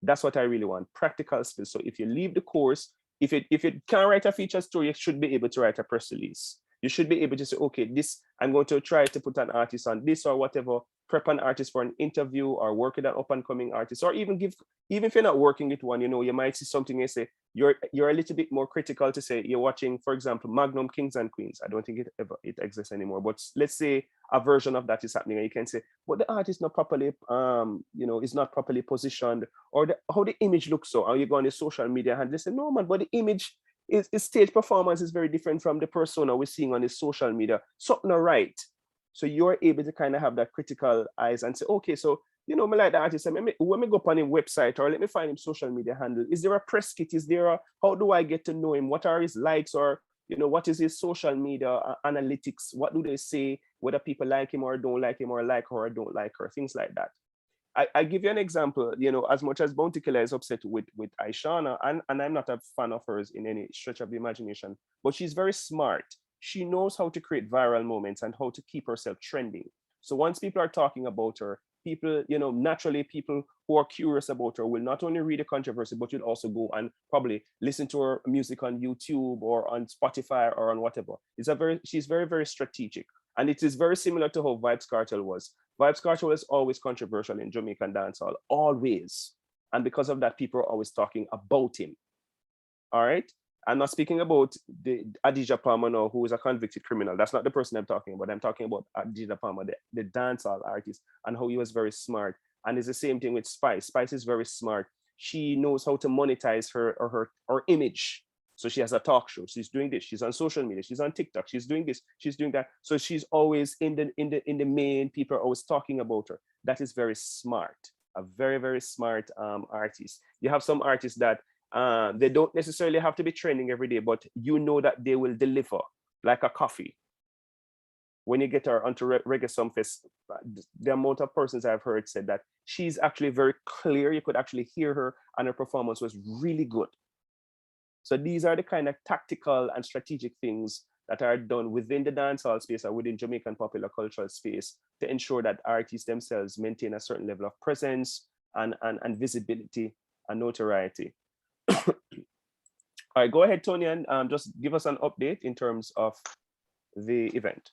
That's what I really want, practical skills. So if you leave the course, if you can't write a feature story, you should be able to write a press release. You should be able to say, okay, this, I'm going to try to put an artist on this or whatever, prep an artist for an interview, or work with an up and coming artist, or even if you're not working with one, you might see something and say, you're a little bit more critical to say you're watching, for example, Magnum Kings and Queens. I don't think it exists anymore, but let's say a version of that is happening, and you can say, but the art is not properly, is not properly positioned, or how the image looks. So, are you going to social media and they say, no man, but the image is stage performance is very different from the persona we're seeing on the social media. Something not right. So you're able to kind of have that critical eyes and say, okay, so, me like the artist, when me go up on his website, or let me find his social media handle. Is there a press kit? Is there how do I get to know him? What are his likes, or, what is his social media analytics? What do they say, whether people like him or don't like him, or like her or don't like her, things like that. I give you an example, as much as Bounty Killer is upset with Aishana, and I'm not a fan of hers in any stretch of the imagination, but she's very smart. She knows how to create viral moments and how to keep herself trending. So once people are talking about her, people, naturally people who are curious about her will not only read the controversy, but you'll also go and probably listen to her music on YouTube or on Spotify or on whatever. She's very, very strategic. And it is very similar to how Vybz Kartel was. Vybz Kartel was always controversial in Jamaican dancehall, always. And because of that, people are always talking about him. All right? I'm not speaking about the Adidja Palmer now, who is a convicted criminal. That's not the person I'm talking about. I'm talking about Adidja Palmer, the dancehall artist, and how he was very smart. And it's the same thing with Spice. Spice is very smart. She knows how to monetize her image. So she has a talk show. She's doing this. She's on social media. She's on TikTok. She's doing this. She's doing that. So she's always in the main. People are always talking about her. That is very smart. A very, very smart artist. You have some artists that they don't necessarily have to be trending every day, but that they will deliver, like a coffee. When you get her onto Reggae Sumfest, the amount of persons I've heard said that she's actually very clear. You could actually hear her, and her performance was really good. So these are the kind of tactical and strategic things that are done within the dancehall space or within Jamaican popular cultural space to ensure that artists themselves maintain a certain level of presence and visibility and notoriety. All right, go ahead, Tony, and just give us an update in terms of the event.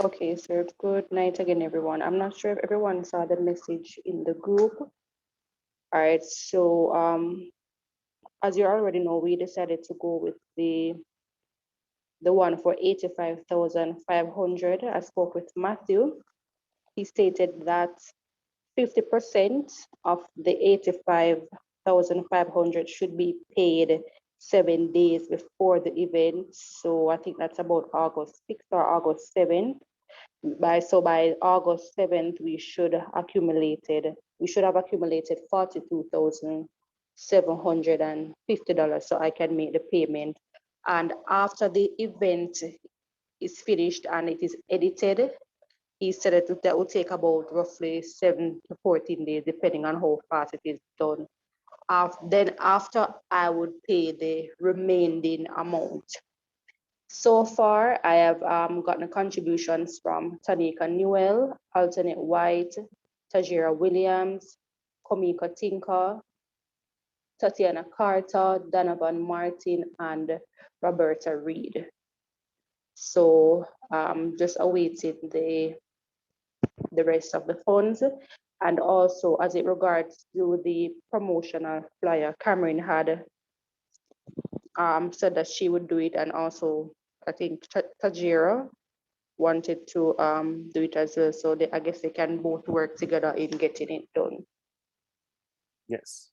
Okay, sir. Good night again, everyone. I'm not sure if everyone saw the message in the group. All right, so as you already know, we decided to go with the one for 85,500. I spoke with Matthew. He stated that 50% of the 85,500 should be paid 7 days before the event. So I think that's about August 6th or August 7th. By August 7th, we should have accumulated $42,750 so I can make the payment. And after the event is finished and it is edited, he said that will take about roughly 7 to 14 days, depending on how fast it is done. Then after, I would pay the remaining amount. So far, I have gotten contributions from Tanika Newell, Alternate White, Tajira Williams, Komika Tinker, Tatiana Carter, Donovan Martin, and Roberta Reed. So just awaiting the rest of the funds. And also, as it regards to the promotional flyer, Cameron had said that she would do it, and also I think Tajira wanted to do it as well. So I guess they can both work together in getting it done. Yes.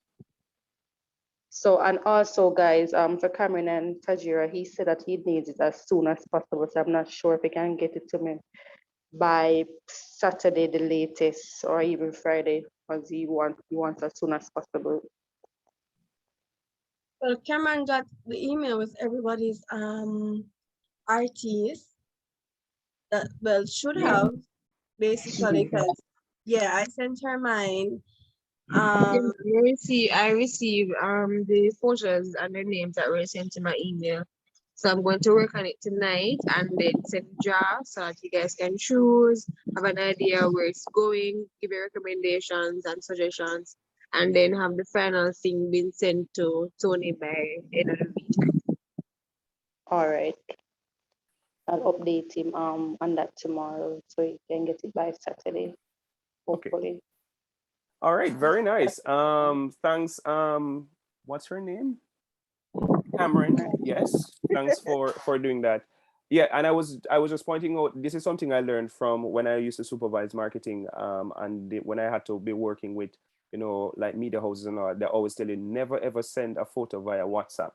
So, and also guys, for Cameron and Tajira, he said that he needs it as soon as possible. So I'm not sure if he can get it to me by Saturday the latest, or even Friday, because he wants as soon as possible. Well, Cameron got the email with everybody's RTs that should have basically, because yeah, I sent her mine. I received the photos and the names that were sent to my email. So I'm going to work on it tonight and then send drafts so that you guys can choose, have an idea where it's going, give your recommendations and suggestions, and then have the final thing being sent to Tony by end of the week. All right. I'll update him on that tomorrow so he can get it by Saturday, hopefully. Okay. All right, very nice. Thanks. What's her name? Cameron. Yes. Thanks for doing that. Yeah, and I was just pointing out, this is something I learned from when I used to supervise marketing, and when I had to be working with, like media houses and all. They always tell you never ever send a photo via WhatsApp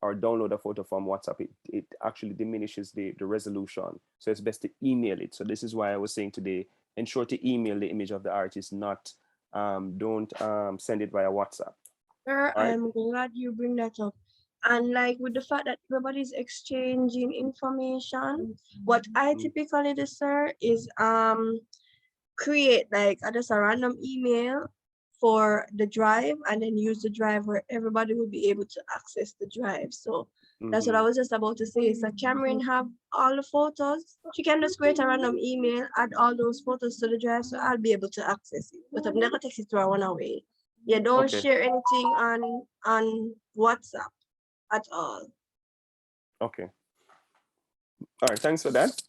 or download a photo from WhatsApp. It actually diminishes the resolution. So it's best to email it. So this is why I was saying today, ensure to email the image of the artist, not don't send it via WhatsApp. Sir, I'm glad you bring that up. And like with the fact that everybody's exchanging information, what I typically do, sir, is create like just a random email for the drive and then use the drive where everybody will be able to access the drive. So that's what I was just about to say. So Cameron have all the photos. She can just create a random email, add all those photos to the drive, so I'll be able to access it. But I'm never text it to her one away. Yeah, don't share anything on WhatsApp at all. Okay. All right, thanks for that.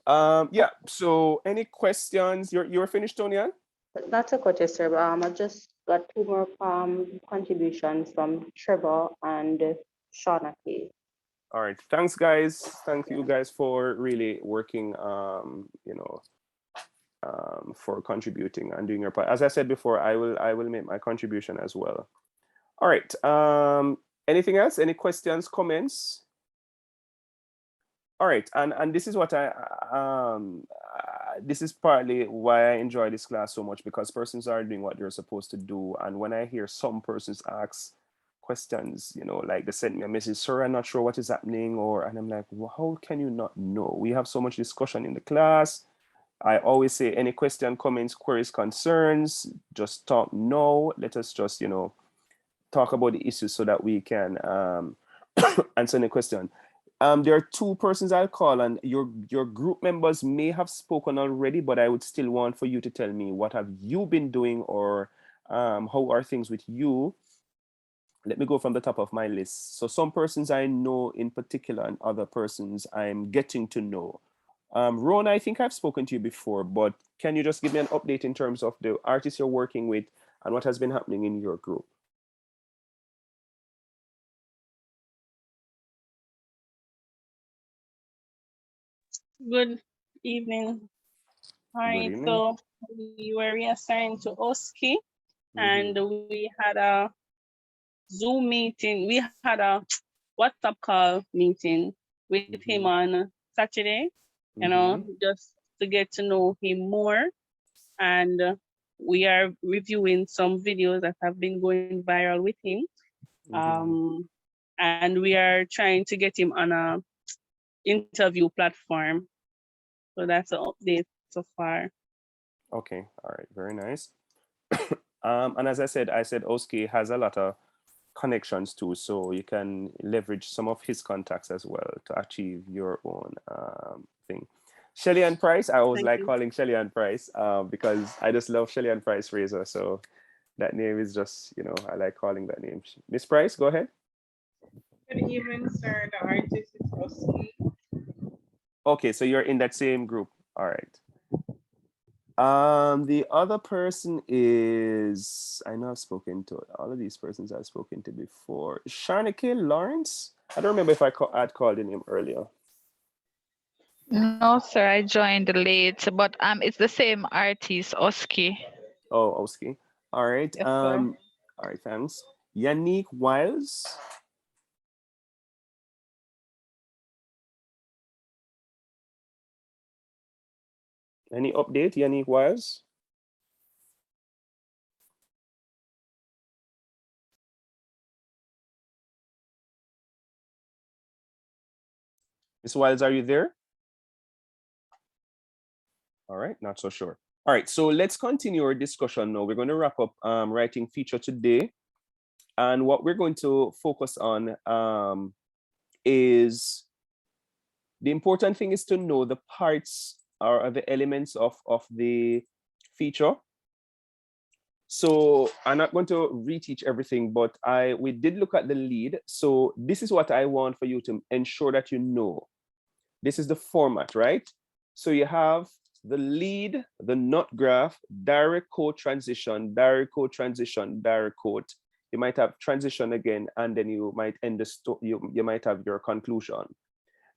Yeah, so any questions? You're finished, Tony-Ann? That's a question, sir. But I just got 2 more contributions from Trevor and Shauna K. All right, thanks guys. Thank you guys for really working, for contributing and doing your part. As I said before, I will make my contribution as well. All right. Anything else? Any questions, comments? All right, and this is what this is partly why I enjoy this class so much, because persons are doing what they're supposed to do. And when I hear some persons ask questions, like they sent me a message, sir, I'm not sure what is happening, and I'm like, well, how can you not know? We have so much discussion in the class. I always say, any question, comments, queries, concerns, just talk now. Let us just, talk about the issues so that we can answer any question. There are 2 persons I'll call, and your group members may have spoken already, but I would still want for you to tell me what have you been doing, or how are things with you. Let me go from the top of my list. So some persons I know in particular, and other persons I'm getting to know. Ron, I think I've spoken to you before, but can you just give me an update in terms of the artists you're working with and what has been happening in your group? Good evening. All Good right, evening. so we were reassigned to Oski, and we had a Zoom meeting. We had a WhatsApp call meeting with him on Saturday, you know, just to get to know him more. And we are reviewing some videos that have been going viral with him. And we are trying to get him on a interview platform. So that's the update so far. Okay, all right, very nice. And as I said Oski has a lot of connections too, so you can leverage some of his contacts as well to achieve your own thing. Shelly Ann Price, I always like calling Shelly Ann Price because I just love Shelly Ann Price Razor, so that name is just, you know, I like calling that name. Miss Price, go ahead. Good evening, sir. The artist is Oski. Okay, so you're in that same group. All right. The other person is, I know I've spoken to all of these persons I've spoken to before. Sharnike Lawrence? I don't remember if I'd called in him earlier. No, sir, I joined late, but it's the same artist, Oski. Oh, Oski. All right. Yes, sir. All right, thanks. Yannick Wiles. Any update, Yannick Wiles? Ms. Wiles, are you there? All right, not so sure. All right, so let's continue our discussion now. We're going to wrap up writing feature today. And what we're going to focus on is the important thing is to know the parts or the elements of the feature. So I'm not going to reteach everything, but we did look at the lead. So this is what I want for you to ensure that you know. This is the format, right? So you have the lead, the nut graph, direct quote transition, direct quote transition, direct quote. You might have transition again, and then you might end the story. You might have your conclusion.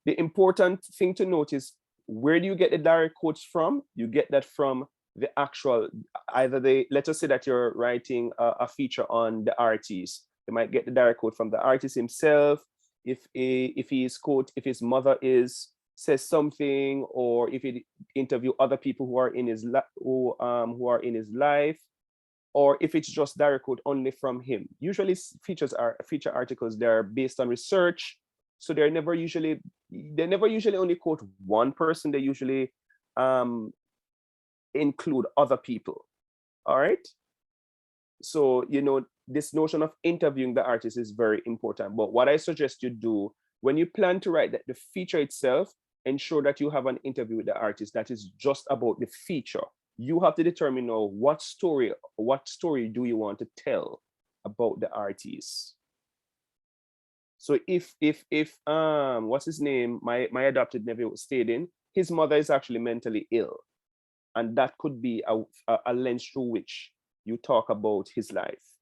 The important thing to note is, where do you get the direct quotes from? You get that from the actual, let us say that you're writing a feature on the artist. You might get the direct quote from the artist himself. If his mother says something, or if he interview other people who are in his life, or if it's just direct quote only from him. Usually feature articles, they're based on research, so they never usually only quote one person. They usually include other people. All right, so you know, this notion of interviewing the artist is very important. But what I suggest you do when you plan to write the feature itself, ensure that you have an interview with the artist that is just about the feature. You have to determine now what story do you want to tell about the artist. So if what's his name, my adopted nephew stayed in, his mother is actually mentally ill, and that could be a lens through which you talk about his life.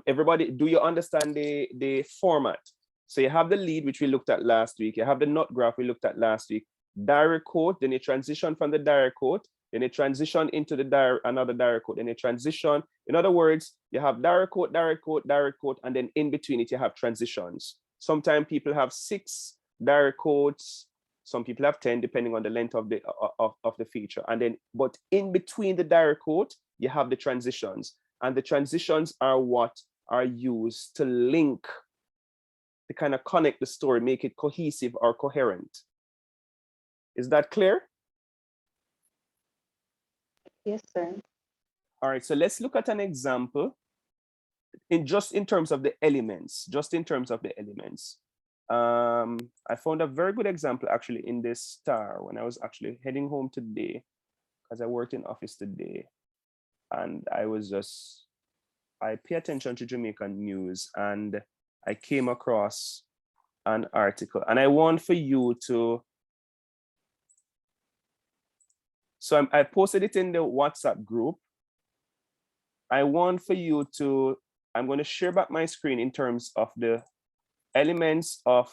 Everybody, do you understand the format? So you have the lead, which we looked at last week. You have the nut graph we looked at last week. Direct quote, then you transition from the direct quote, then you transition into the another direct quote, then you transition. In other words, you have direct quote, direct quote, direct quote, and then in between it you have transitions. Sometimes people have 6 direct quotes, some people have 10, depending on the length of the feature. And then, but in between the direct quote, you have the transitions, and the transitions are what are used to link, to kind of connect the story, make it cohesive or coherent. Is that clear? Yes, sir. All right, so let's look at an example in terms of the elements, I found a very good example actually in this Star when I was actually heading home today, because I worked in office today, and I pay attention to Jamaican news, and I came across an article, and I want for you to So I posted it in the WhatsApp group. I want for you to, I'm going to share back my screen in terms of the elements of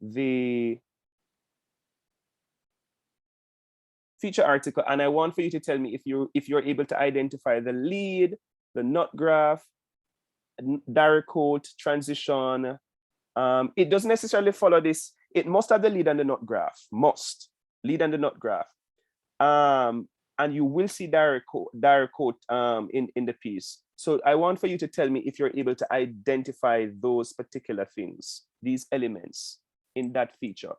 the feature article, and I want for you to tell me if you're able to identify the lead, the nut graph, direct quote, transition. It doesn't necessarily follow this. It must have the lead and the nut graph. Must lead and the nut graph. And you will see direct quote in the piece. So I want for you to tell me if you're able to identify those particular things, these elements in that feature.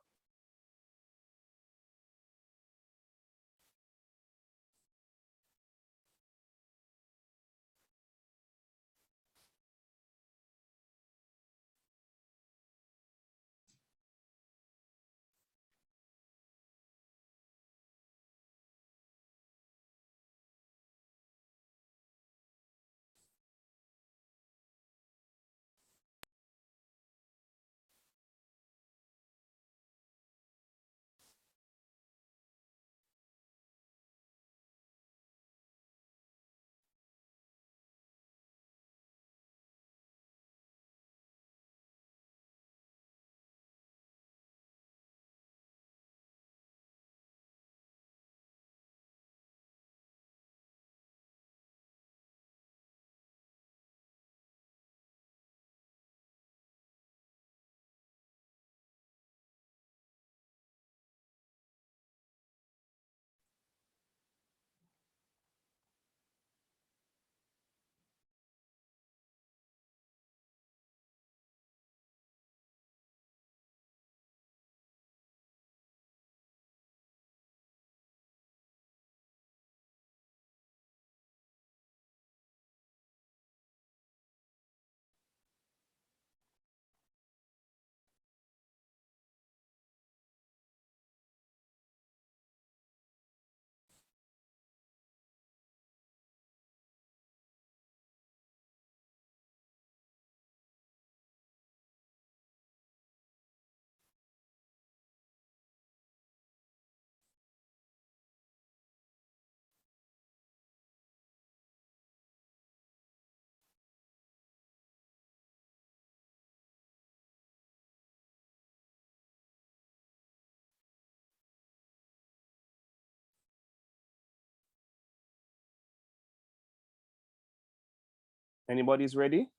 Anybody's ready?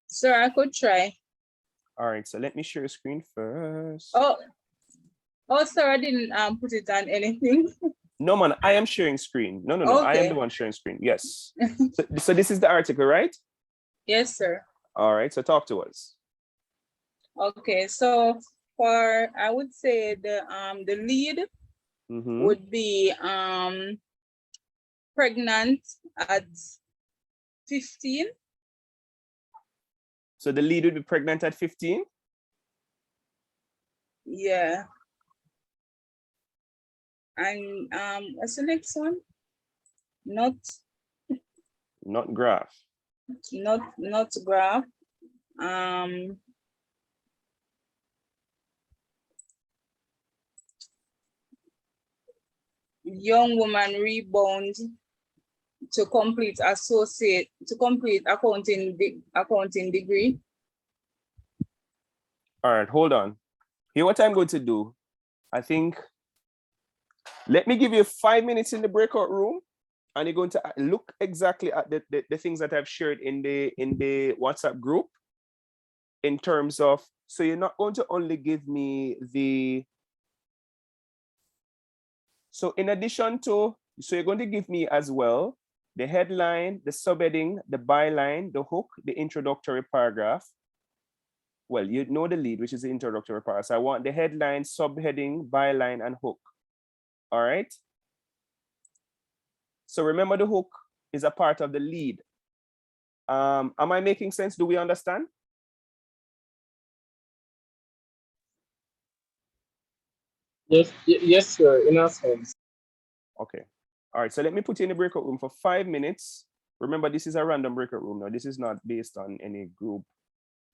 Sir, I could try. All right, so let me share a screen first. Oh, sir, I didn't put it on anything. No, man, I am sharing screen. No, I am Okay. the one sharing screen. Yes. So this is the article, right? Yes, sir. All right, so talk to us. Okay, so I would say the lead would be pregnant at 15. So the lead would be pregnant at 15? Yeah. And what's the next one? Not graph. Not graph. Young woman rebound to complete accounting degree. All right, hold on. Here, what I'm going to do, I think, let me give you 5 minutes in the breakout room, and you're going to look exactly at the things that I've shared in the WhatsApp group in terms of, so you're not going to only give me so in addition to, so you're going to give me as well the headline, the subheading, the byline, the hook, the introductory paragraph. Well, you know the lead, which is the introductory paragraph. So I want the headline, subheading, byline, and hook. All right. So remember, the hook is a part of the lead. Am I making sense? Do we understand? Yes, sir, in a sense. Okay. All right, so let me put you in the breakout room for 5 minutes. Remember, this is a random breakout room now. This is not based on any group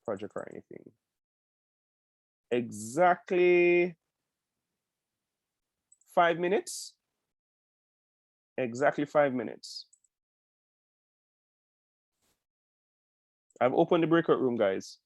project or anything. Exactly 5 minutes. Exactly 5 minutes. I've opened the breakout room, guys.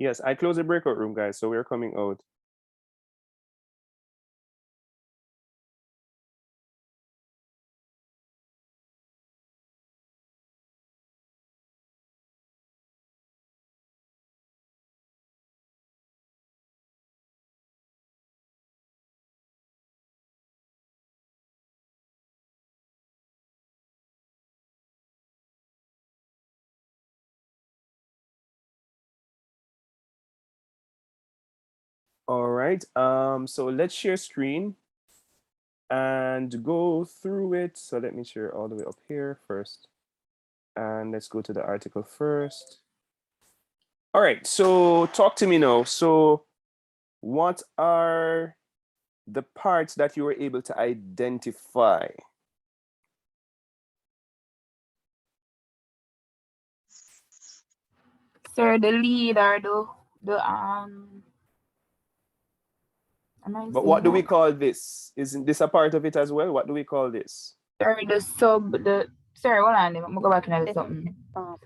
Yes, I closed the breakout room, guys, so we're coming out. All right, so let's share screen and go through it. So let me share all the way up here first. And let's go to the article first. All right, so talk to me now. So what are the parts that you were able to identify? Sir, the lead or the But what do we call this? Isn't this a part of it as well? What do we call this? sorry, sorry, hold on, I'm gonna go back and something.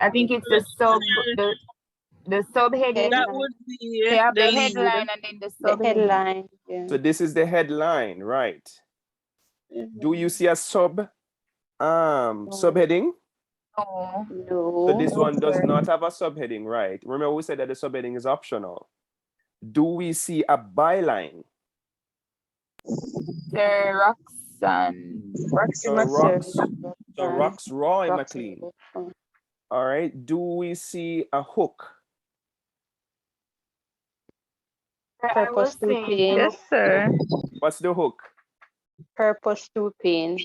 I think it's the subheading. That would be They have the the lead. headline and then the The subheading. headline. Yeah. So this is the headline, right? Do you see a subheading? No. No. So this one does not have a subheading, right? Remember we said that the subheading is optional. Do we see a byline? The Rocks Roy McLean. All right. Do we see a hook? Purpose to pain. Yes, sir. What's the hook? Purpose to pain.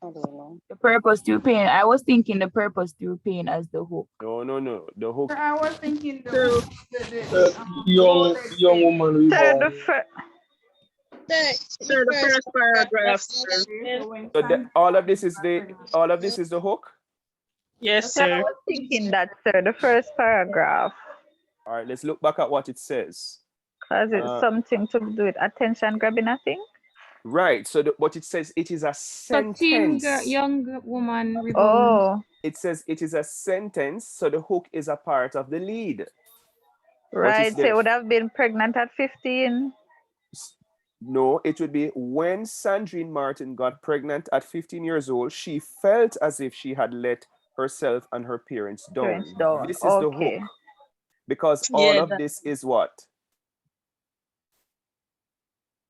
I don't know. The purpose through pain. I was thinking the purpose through pain as the hook. No. The hook. I was thinking young woman reborn. Sir, the first paragraph. So all of this is the hook? Yes, I sir. was thinking that, sir. The first paragraph. All right, let's look back at what it says. Because it's something to do with attention grabbing, I think. Right. So what it says, it is a So teen sentence. young woman reborn. Oh, It says it is a sentence, so the hook is a part of the lead. right. So it would have been pregnant at 15. No, it would be when Sandrine Martin got pregnant at 15 years old, she felt as if she had let herself and her parents down. This is the hook. Because all of this is what?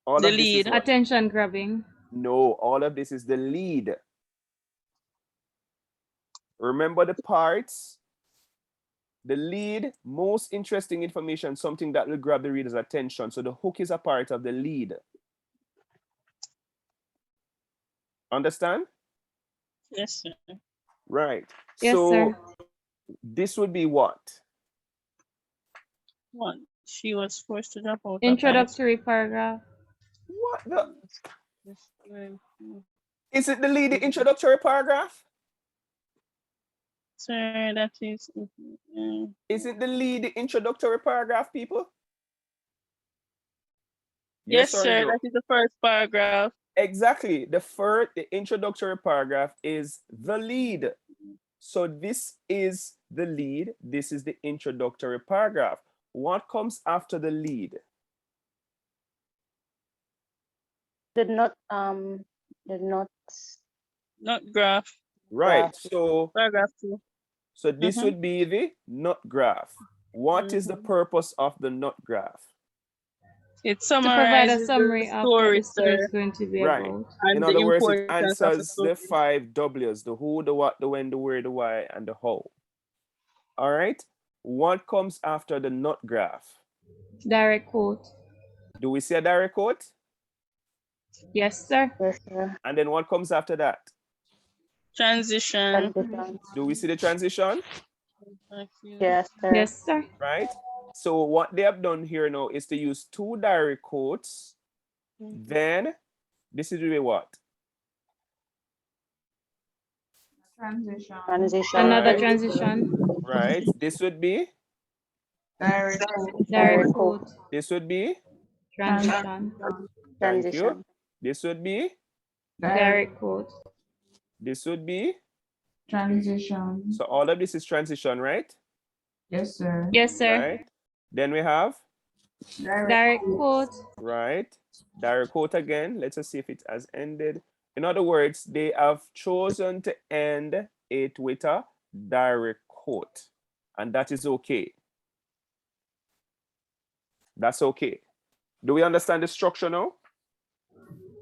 All the of this lead. is what? Attention grabbing. No, all of this is the lead. Remember the parts? The lead, most interesting information, something that will grab the reader's attention. So the hook is a part of the lead. Understand? Yes, sir. Right. Yes, so sir. This would be what? What? She was forced to drop out. Introductory paragraph. What the? Is it the lead, the introductory paragraph? Sir, that is. Is it the lead, the introductory paragraph, people? Yes, sir. That is the first paragraph. Exactly. The introductory paragraph is the lead. So this is the lead. This is the introductory paragraph. What comes after the lead? Not graph. Right. Graph. So paragraph 2. So this would be the nut graph. What is the purpose of the nut graph? It To provide a summarizes summary the of story, what the story is sir. going to be Right. about. In other words, it answers the 5 W's, the who, the what, the when, the where, the why, and the how. All right. What comes after the nut graph? Direct quote. Do we see a direct quote? Yes, sir. Yes, sir. And then what comes after that? Transition. Do we see the transition? Yes, sir. Yes, sir. Right. So what they have done here now is to use 2 direct quotes. Then this is really what? Transition. Another transition. Right. This would be Direct quote. This would be Transition. Thank you. This would be Direct quote. This would be Transition. So all of this is transition, right? Yes, sir. Yes, sir. Right. Then we have Direct quote. right. Direct quote again. Let's just see if it has ended. In other words, they have chosen to end it with a direct quote, and that is okay. That's okay. Do we understand the structure now?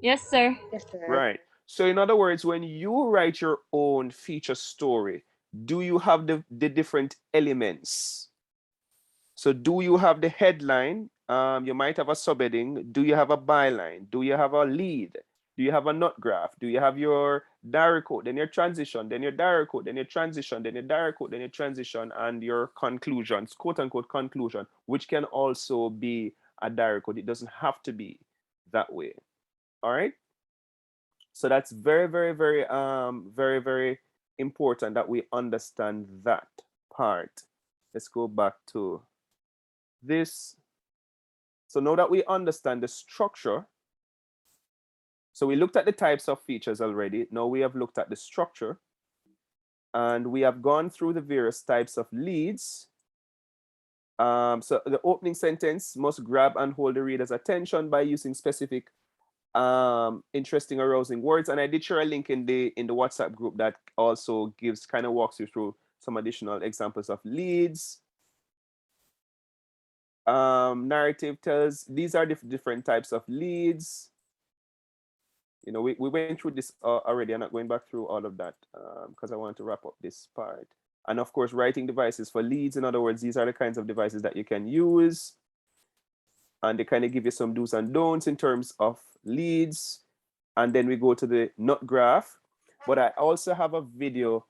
Yes, sir. Yes, sir. Right. So in other words, when you write your own feature story, do you have the different elements? So do you have the headline? You might have a subheading. Do you have a byline? Do you have a lead? Do you have a nut graph? Do you have your direct quote, then your transition, then your direct quote, then your transition, then your direct quote, then your transition, and your conclusions, quote unquote conclusion, which can also be a direct quote. It doesn't have to be that way. All right. So that's very, very, very, very important that we understand that part. Let's go back to this. So now that we understand the structure, so we looked at the types of features already. Now we have looked at the structure, and we have gone through the various types of leads. So the opening sentence must grab and hold the reader's attention by using specific interesting, arousing words. And I did share a link in the WhatsApp group that also kind of walks you through some additional examples of leads. Narrative tells these are different types of leads. You know, we went through this already. I'm not going back through all of that because I want to wrap up this part. And of course, writing devices for leads. In other words, these are the kinds of devices that you can use. And they kind of give you some do's and don'ts in terms of leads. And then we go to the nut graph. But I also have a video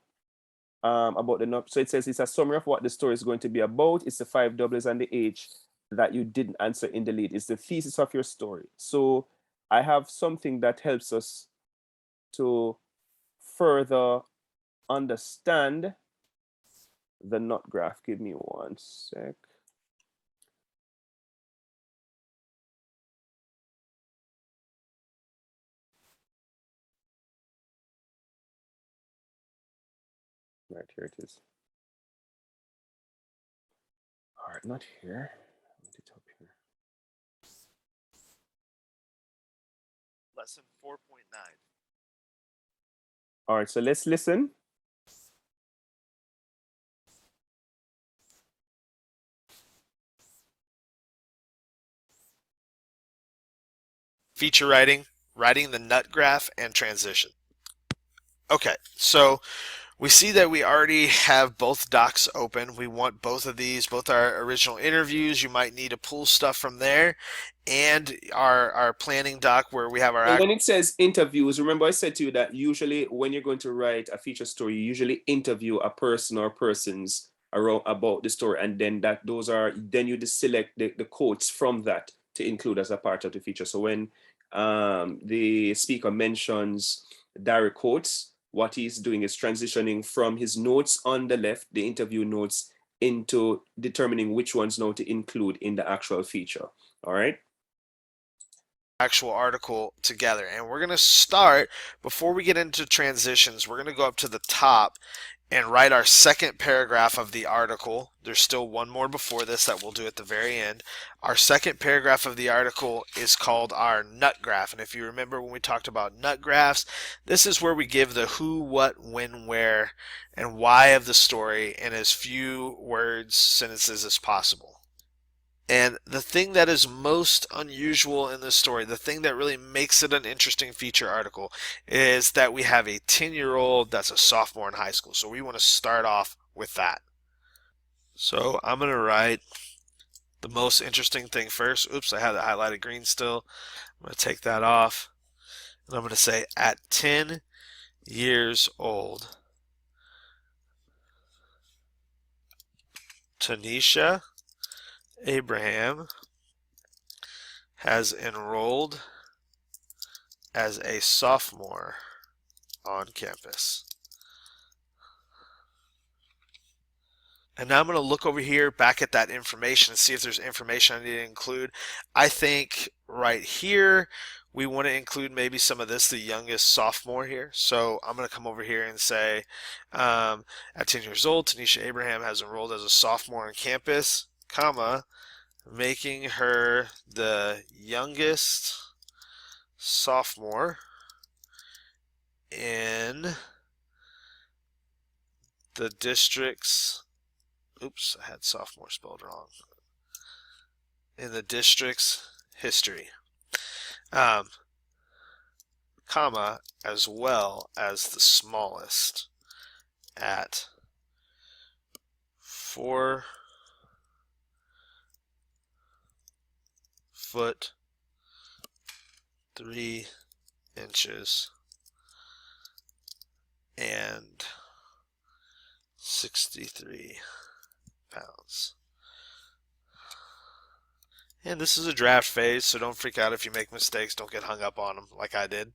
about the nut. So it says it's a summary of what the story is going to be about. It's the 5 W's and the H that you didn't answer in the lead. It's the thesis of your story. So I have something that helps us to further understand the nut graph. Give me one sec. Right, here it is. All right, not here. Put it up here. Lesson 4.9. All right, so let's listen. Feature writing, writing the nut graph, and transition. Okay, so we see that we already have both docs open. We want both of these, both our original interviews. You might need to pull stuff from there, and our planning doc where we have our... And when it says interviews, remember I said to you that usually when you're going to write a feature story, you usually interview a person or persons around about the story, and then then you just select the quotes from that to include as a part of the feature. So when the speaker mentions direct quotes, what he's doing is transitioning from his notes on the left, the interview notes, into determining which ones now to include in the actual feature. All right. Actual article together. And we're going to start, before we get into transitions, we're going to go up to the top and write our second paragraph of the article. There's still one more before this that we'll do at the very end. Our second paragraph of the article is called our nut graph. And if you remember when we talked about nut graphs, this is where we give the who, what, when, where, and why of the story in as few words, sentences as possible. And the thing that is most unusual in this story, the thing that really makes it an interesting feature article, is that we have a 10-year-old that's a sophomore in high school. So we want to start off with that. So I'm going to write the most interesting thing first. Oops, I have it highlighted green still. I'm going to take that off. And I'm going to say, at 10 years old, Tanisha Abraham has enrolled as a sophomore on campus. And now I'm going to look over here back at that information and see if there's information I need to include. I think right here we want to include maybe some of this, the youngest sophomore here. So I'm going to come over here and say, at 10 years old, Tanisha Abraham has enrolled as a sophomore on campus, comma, making her the youngest sophomore in the district's, oops, I had sophomore spelled wrong, in the district's history, comma, as well as the smallest at 4 foot 3 inches and 63 pounds. And this is a draft phase, so don't freak out if you make mistakes. Don't get hung up on them like I did.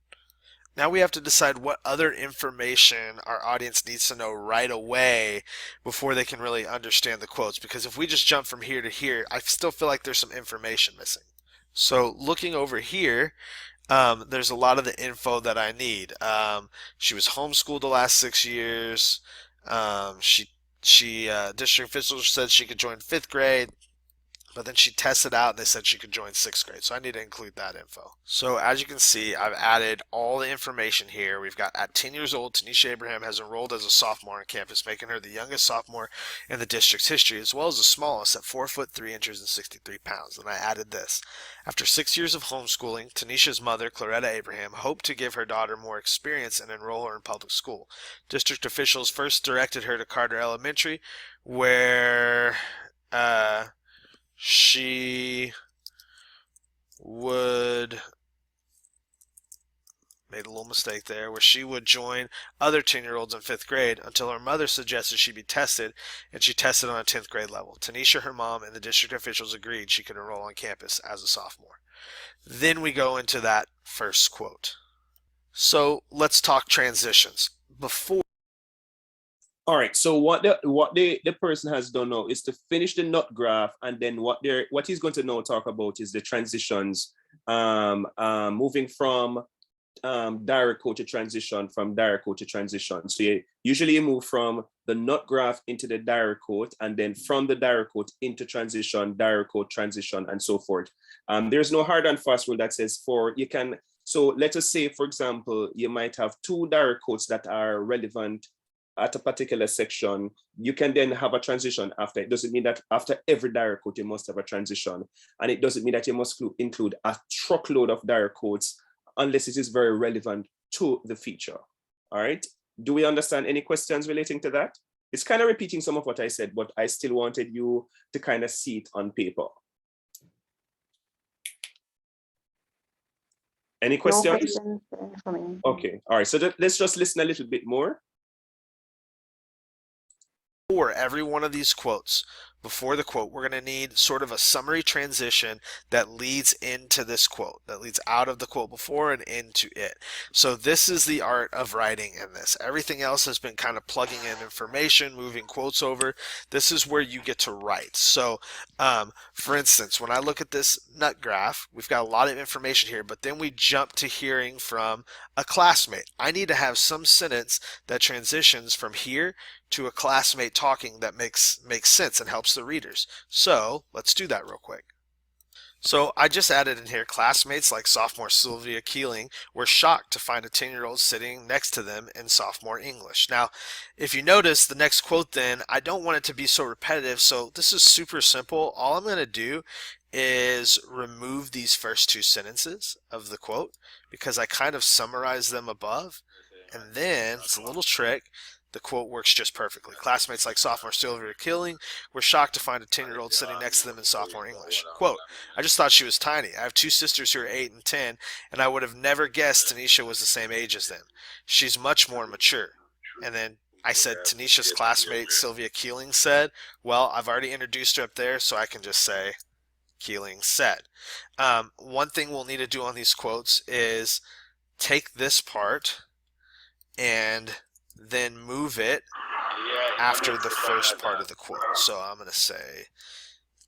Now we have to decide what other information our audience needs to know right away before they can really understand the quotes. Because if we just jump from here to here, I still feel like there's some information missing. So looking over here, there's a lot of the info that I need. She was homeschooled the last 6 years. District officials said she could join 5th grade. But then she tested out and they said she could join 6th grade. So I need to include that info. So as you can see, I've added all the information here. We've got at 10 years old, Tanisha Abraham has enrolled as a sophomore on campus, making her the youngest sophomore in the district's history, as well as the smallest at 4 foot 3 inches and 63 pounds. And I added this. After 6 years of homeschooling, Tanisha's mother, Claretta Abraham, hoped to give her daughter more experience and enroll her in public school. District officials first directed her to Carter Elementary, where she would, made a little mistake there, where she would join other 10-year-olds in 5th grade until her mother suggested she be tested, and she tested on a 10th grade level. Tanisha, her mom, and the district officials agreed she could enroll on campus as a sophomore. Then we go into that first quote. So let's talk transitions. All right, so what the person has done now is to finish the nut graph, and then what he's going to now talk about is the transitions, moving from direct quote to transition, from direct quote to transition. So you move from the nut graph into the direct quote, and then from the direct quote into transition, direct quote, transition, and so forth. There's no hard and fast rule that says so let us say, for example, you might have 2 direct quotes that are relevant at a particular section. You can then have a transition after. It doesn't mean that after every direct quote you must have a transition, and it doesn't mean that you must include a truckload of direct quotes unless it is very relevant to the feature. All right, do we understand any questions relating to that? It's kind of repeating some of what I said, but I still wanted you to kind of see it on paper. Any questions? No questions. Okay, all right, so let's just listen a little bit more. For every one of these quotes, before the quote, we're going to need sort of a summary transition that leads into this quote, that leads out of the quote before and into it. So this is the art of writing in this. Everything else has been kind of plugging in information, moving quotes over. This is where you get to write. So for instance, when I look at this nut graph, we've got a lot of information here, but then we jump to hearing from a classmate. I need to have some sentence that transitions from here to a classmate talking that makes sense and helps the readers. So let's do that real quick. So I just added in here, classmates like sophomore Sylvia Keeling were shocked to find a 10-year-old sitting next to them in sophomore English. Now, if you notice the next quote, then I don't want it to be so repetitive. So this is super simple. All I'm going to do is remove these first 2 sentences of the quote because I kind of summarize them above. And then it's a little trick. The quote works just perfectly. Classmates like sophomore Sylvia Keeling were shocked to find a 10-year-old sitting next to them in sophomore English. Quote, I just thought she was tiny. I have 2 sisters who are 8 and 10, and I would have never guessed Tanisha was the same age as them. She's much more mature. And then I said Tanisha's classmate Sylvia Keeling said, well, I've already introduced her up there, so I can just say Keeling said. One thing we'll need to do on these quotes is take this part and then move it after the first part of the quote. So I'm going to say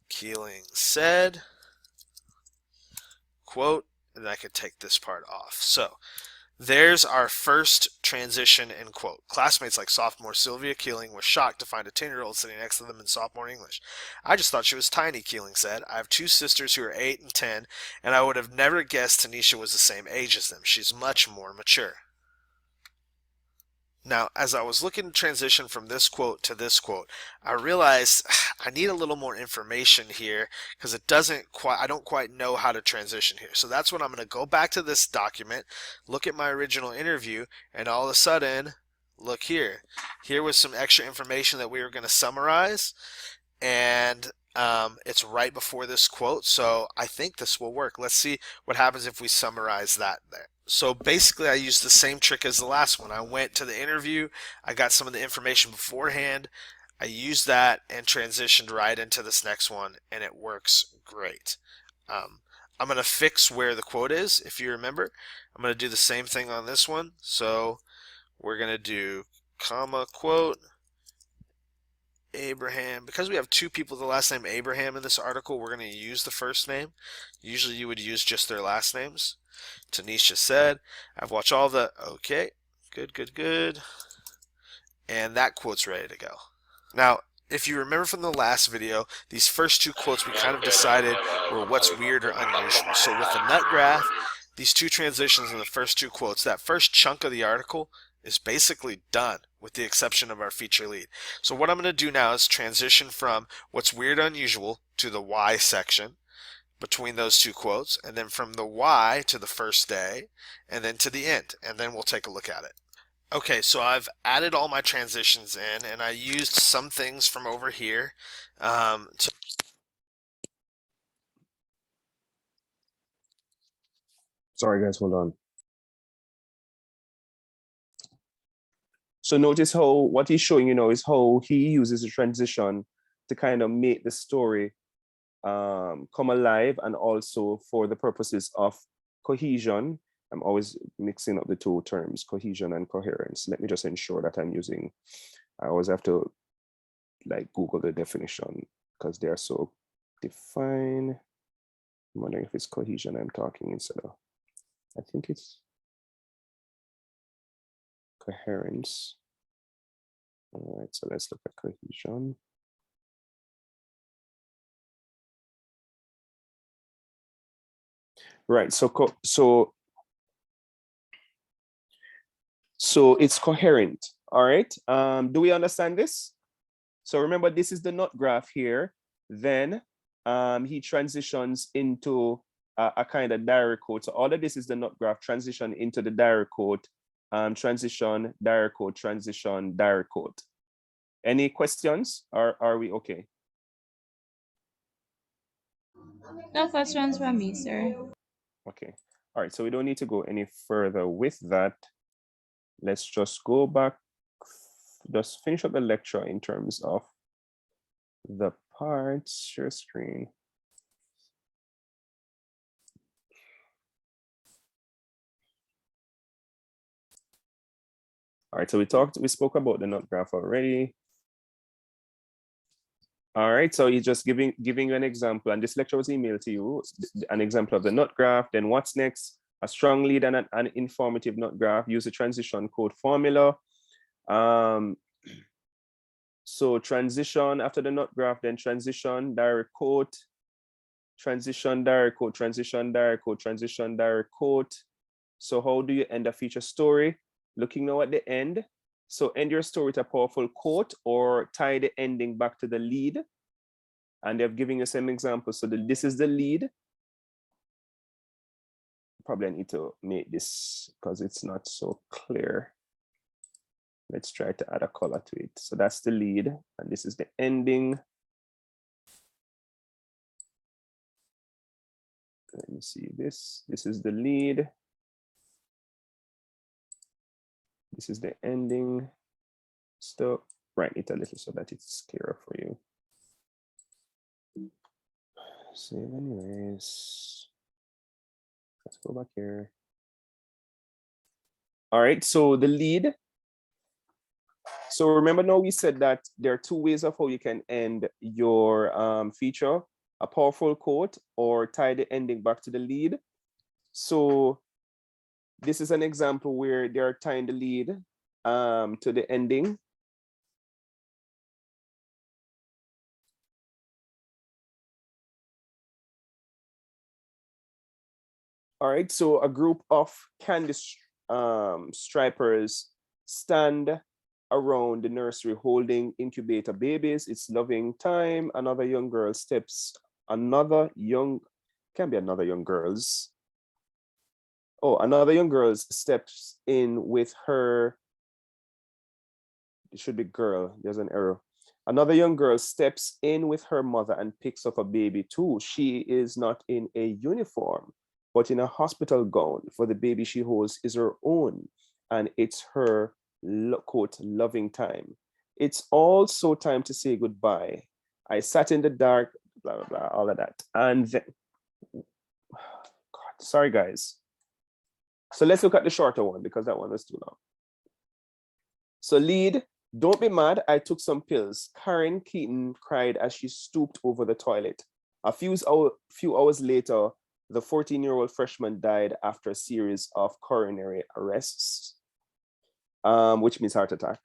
Keeling said, quote, and I could take this part off. So There's our first transition in quote. Classmates like sophomore Sylvia Keeling was shocked to find a 10-year-old sitting next to them in sophomore English. I just thought she was tiny, Keeling said. I have two sisters who are 8 and 10, and I would have never guessed Tanisha was the same age as them. She's much more mature. Now, as I was looking to transition from this quote to this quote, I realized I need a little more information here because I don't quite know how to transition here. So that's when I'm going to go back to this document, look at my original interview, and all of a sudden, look here. Here was some extra information that we were going to summarize, and it's right before this quote, so I think this will work. Let's see what happens if we summarize that there. So basically I used the same trick as the last one. I went to the interview, I got some of the information beforehand, I used that and transitioned right into this next one, and it works great. I'm going to fix where the quote is, if you remember. I'm going to do the same thing on this one. So we're going to do comma quote Abraham. Because we have two people with the last name Abraham in this article, we're going to use the first name. Usually you would use just their last names. Tanisha said, I've watched all the... Okay, good. And that quote's ready to go. Now, if you remember from the last video, these first two quotes we kind of decided were what's weird or unusual. So with the nut graph, these two transitions in the first two quotes, that first chunk of the article is basically done, with the exception of our feature lead. So what I'm going to do now is transition from what's weird unusual to the why section between those two quotes, and then from the why to the first day, and then to the end, and then we'll take a look at it. Okay, so I've added all my transitions in, and I used some things from over here Sorry guys, hold on. So notice how what he's showing you now is how he uses a transition to kind of make the story come alive, and also for the purposes of cohesion. I'm always mixing up the two terms, cohesion and coherence. Let me just ensure that I always have to like Google the definition because they are so defined. I'm wondering if it's cohesion I'm talking instead of, I think it's coherence. All right, so let's look at cohesion. Right, so it's coherent. All right, do we understand this? So remember, this is the nut graph here. Then he transitions into a kind of diary code. So all of this is the nut graph transition into the diary code, transition, diary code, transition, diary code. Any questions, or are we okay? No questions from me, sir. Okay, all right, so we don't need to go any further with that. Let's just go back, just finish up the lecture in terms of the parts, share screen. All right, so we spoke about the nut graph already. All right, so he's just giving you an example, and this lecture was emailed to you, an example of the nut graph. Then what's next? A strong lead and an informative nut graph. Use the transition code formula. So transition after the nut graph, then transition, direct quote, transition, direct quote, transition, direct quote, transition, direct quote. So how do you end a feature story? Looking now at the end. So end your story with a powerful quote or tie the ending back to the lead. And they've given you some examples. So this is the lead. Probably I need to make this because it's not so clear. Let's try to add a color to it. So that's the lead, and this is the ending. Let me see this. This is the lead. This is the ending. Still write it a little so that it's clearer for you. Save anyways. Let's go back here. All right, so the lead. So remember now we said that there are two ways of how you can end your feature, a powerful quote or tie the ending back to the lead. So this is an example where they're tying the lead to the ending. All right, so a group of candy stripers stand around the nursery holding incubator babies. It's loving time. Another young girl steps, another young girls. Oh, another young girl steps in with her, it should be girl, there's an error. Another young girl steps in with her mother and picks up a baby too. She is not in a uniform, but in a hospital gown, for the baby she holds is her own, and it's her, quote, loving time. It's also time to say goodbye. I sat in the dark, blah, blah, blah, all of that. And then, God, sorry guys. So let's look at the shorter one because that one was too long. So lead, don't be mad, I took some pills. Karen Keaton cried as she stooped over the toilet. A few hours later, the 14-year-old freshman died after a series of coronary arrests, which means heart attack.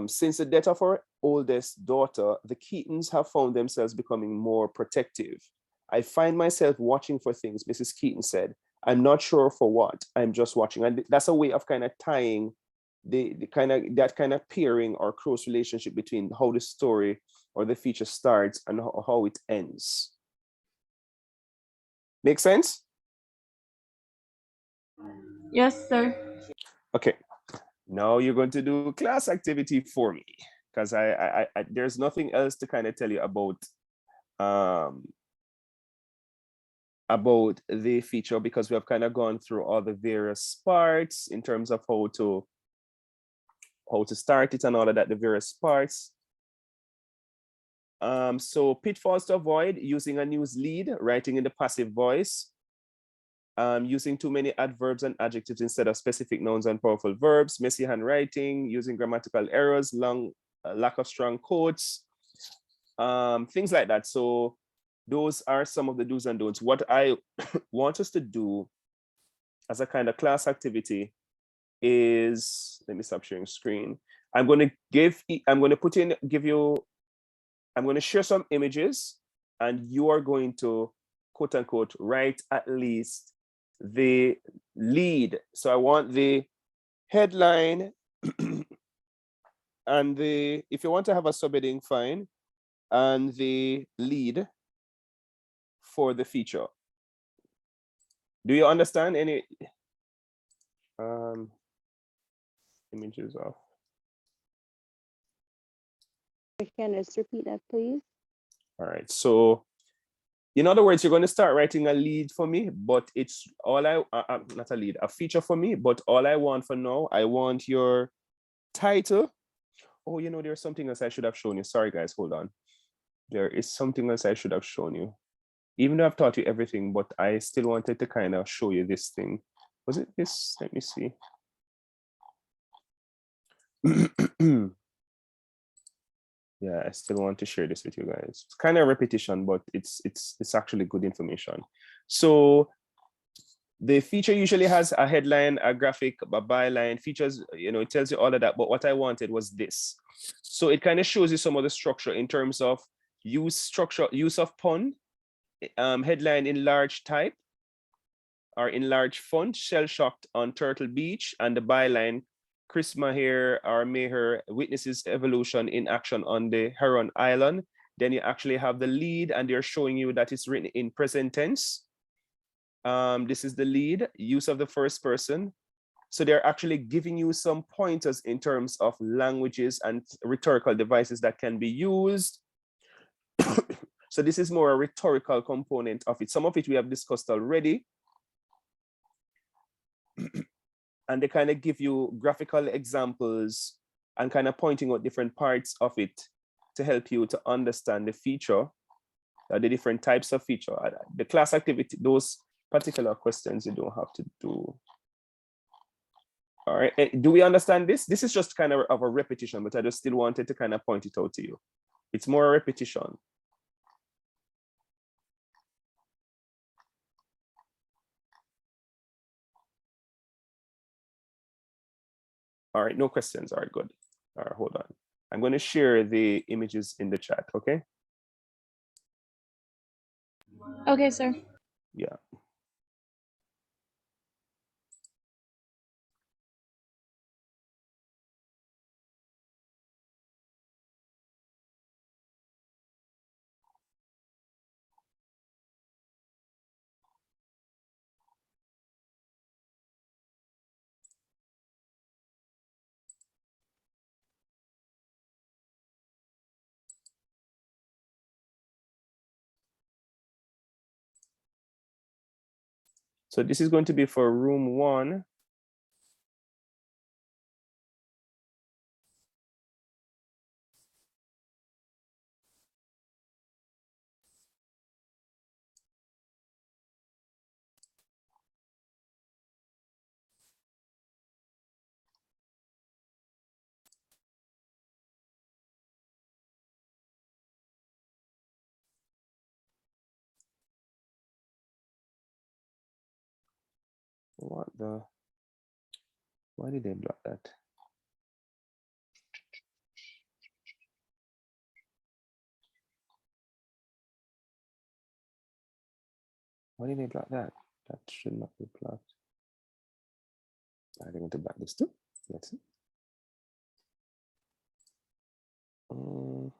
Since the death of her oldest daughter, the Keatons have found themselves becoming more protective. I find myself watching for things, Mrs. Keaton said. I'm not sure for what, I'm just watching. And that's a way of kind of tying that kind of pairing or close relationship between how the story or the feature starts and how it ends. Make sense? Yes, sir. Okay, now you're going to do class activity for me because I there's nothing else to kind of tell you about the feature because we have kind of gone through all the various parts in terms of how to start it and all of that, the various parts. So pitfalls to avoid: using a news lead, writing in the passive voice, using too many adverbs and adjectives instead of specific nouns and powerful verbs, messy handwriting, using grammatical errors, lack of strong quotes, things like that. So those are some of the do's and don'ts. What I want us to do as a kind of class activity is, let me stop sharing screen. I'm going to share some images and you are going to, quote unquote, write at least the lead. So I want the headline and if you want to have a subheading, fine, and the lead for the feature. Do you understand any images of? Can you just repeat that, please? All right, so in other words, you're going to start writing a lead for me, but it's all not a lead, a feature for me, but all I want for now, I want your title. Oh, you know, there's something else I should have shown you. Sorry, guys, hold on. There is something else I should have shown you. Even though I've taught you everything, but I still wanted to kind of show you this thing. Was it this? Let me see. Yeah, I still want to share this with you guys. It's kind of repetition, but it's actually good information. So the feature usually has a headline, a graphic, a byline, features, you know, it tells you all of that. But what I wanted was this. So it kind of shows you some of the structure in terms of use of pun, headline in large type or in large font, shell-shocked on Turtle Beach, and the byline, Chris Maher witnesses evolution in action on the Heron Island. Then you actually have the lead and they're showing you that it's written in present tense. This is the lead, use of the first person. So they're actually giving you some pointers in terms of languages and rhetorical devices that can be used. So this is more a rhetorical component of it. Some of it we have discussed already. And they kind of give you graphical examples and kind of pointing out different parts of it to help you to understand the feature, the different types of feature. The class activity, those particular questions you don't have to do. All right, do we understand this? This is just kind of a repetition, but I just still wanted to kind of point it out to you. It's more a repetition. All right, no questions. All right, good. All right, hold on. I'm going to share the images in the chat, okay? Okay, sir. Yeah. So this is going to be for room 1. What the? Why did they block that? Why did they block that? That should not be blocked. Are they going to block this too? Let's see. Oh,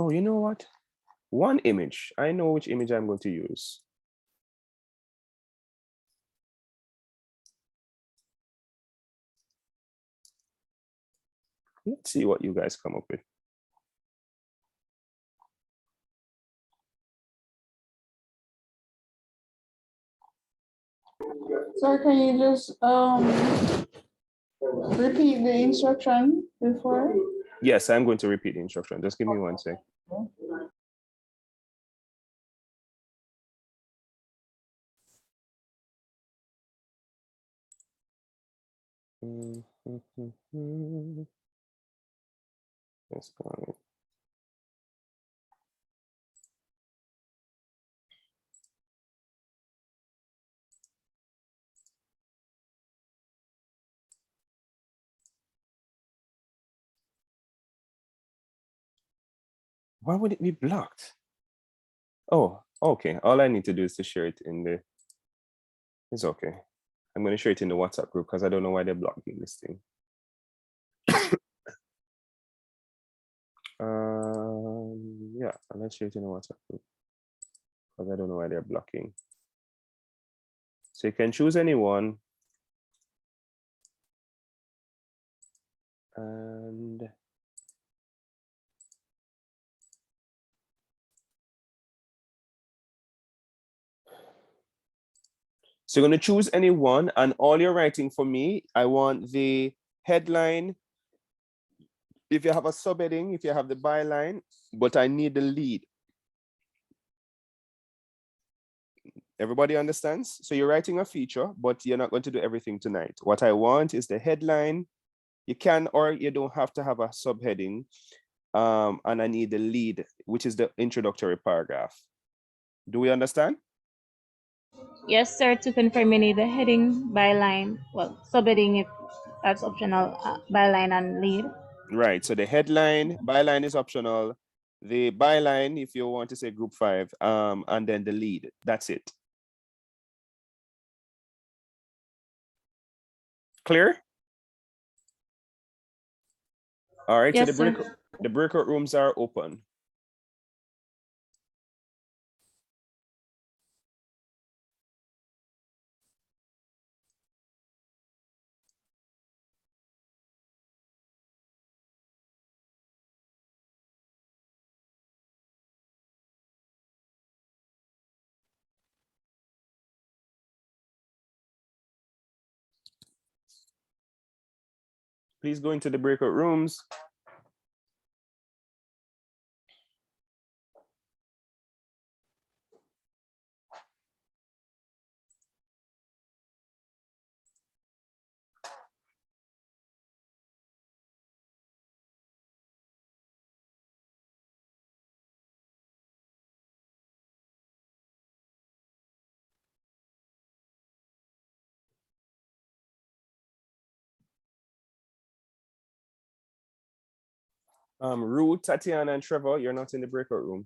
you know what? One image. I know which image I'm going to use. Let's see what you guys come up with. Sir, can you just repeat the instruction before? Yes, I'm going to repeat the instruction. Just give me one sec. Let's go on. Why would it be blocked? Oh, okay. All I need to do is to share it in the. It's okay. I'm going to share it in the WhatsApp group because I don't know why they're blocking this thing. Yeah, let's share it in the WhatsApp group because I don't know why they're blocking. So you can choose anyone. And so you're going to choose any one, and all you're writing for me, I want the headline. If you have a subheading, if you have the byline, but I need the lead. Everybody understands? So you're writing a feature, but you're not going to do everything tonight. What I want is the headline. You can or you don't have to have a subheading. And I need the lead, which is the introductory paragraph. Do we understand? Yes, sir. To confirm, you need the heading, byline, well, subheading if that's optional, byline and lead. Right. So the headline, byline is optional. The byline, if you want to say group 5, and then the lead. That's it. Clear? All right. Yes, so sir. the breakout rooms are open. Please go into the breakout rooms. Ruth, Tatiana, and Trevor, you're not in the breakout room.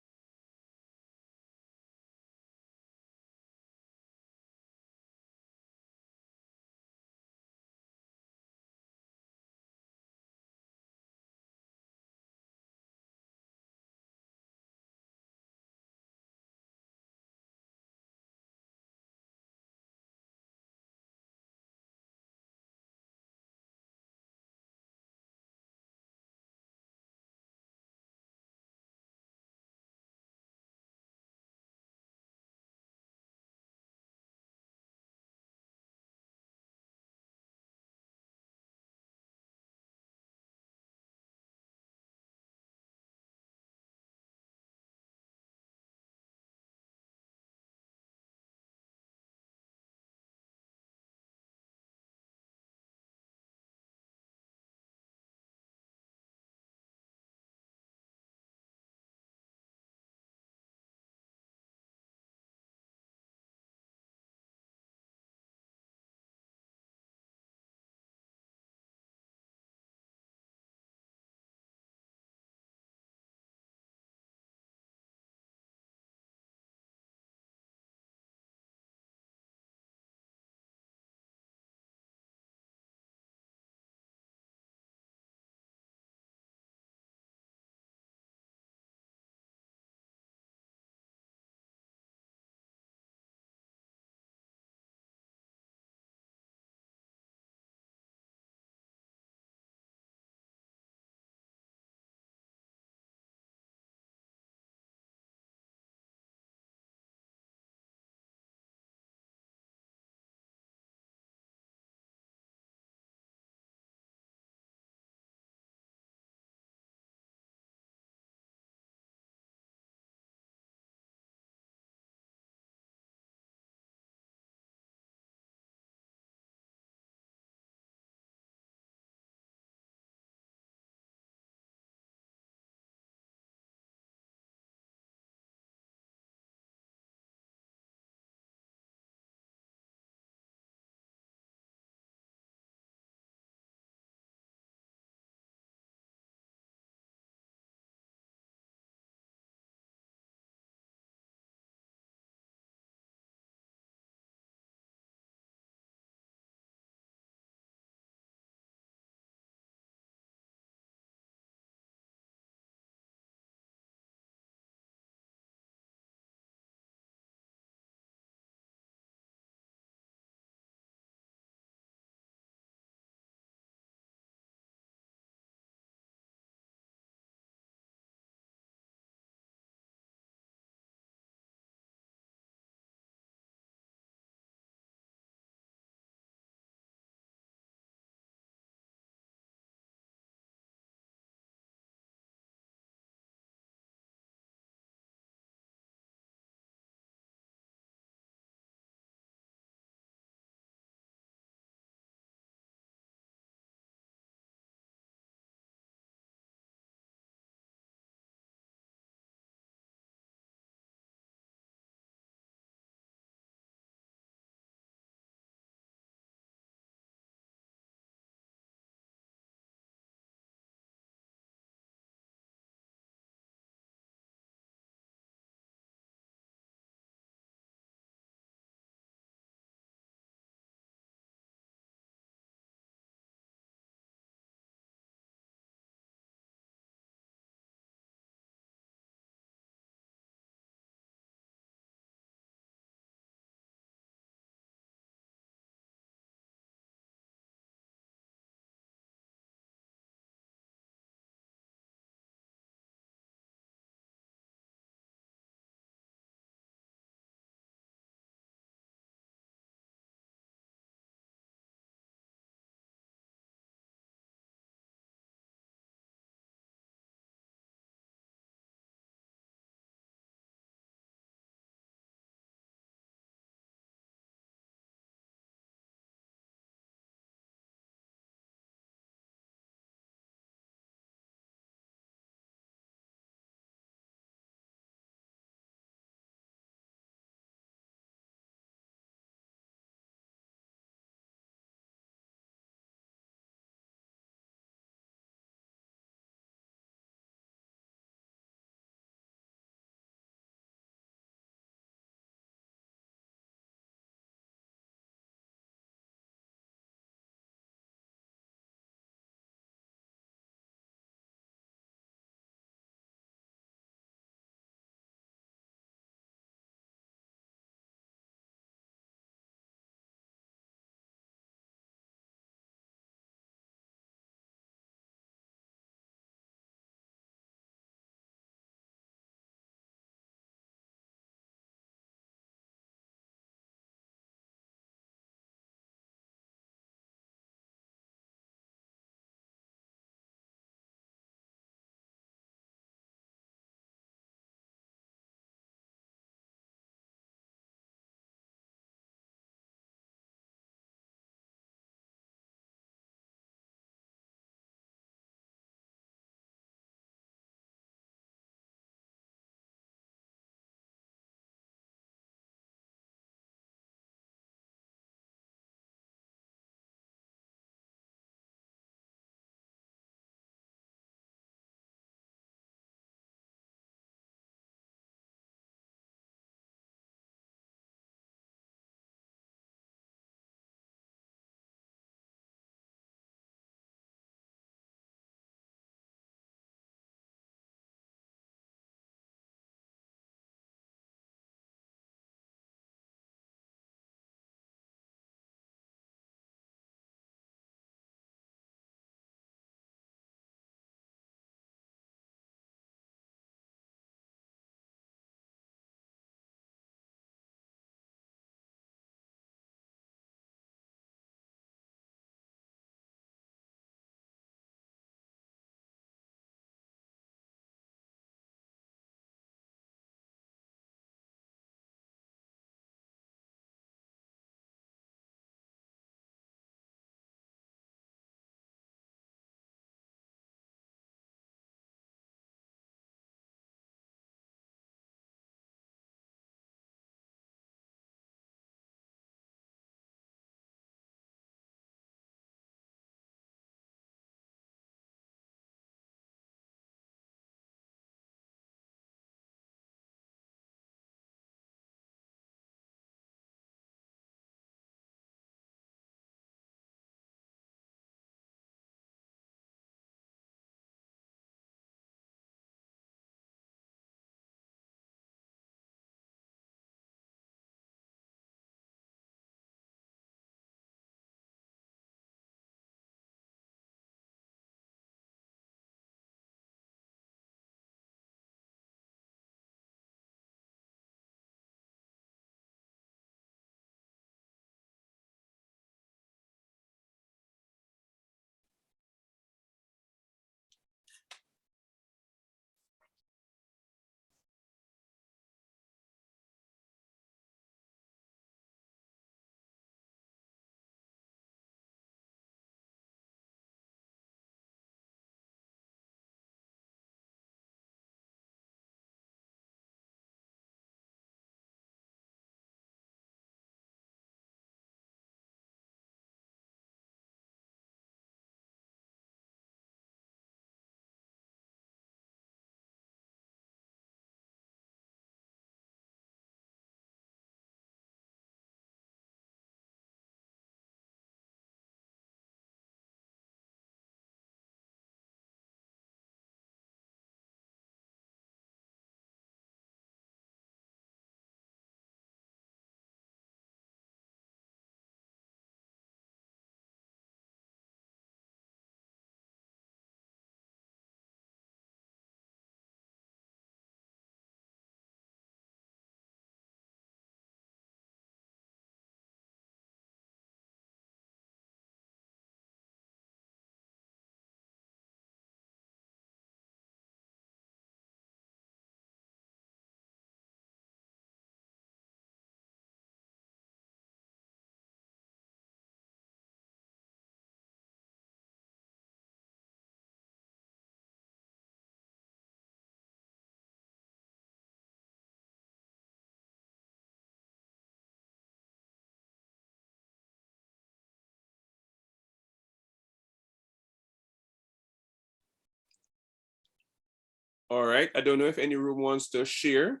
All right. I don't know if any room wants to share,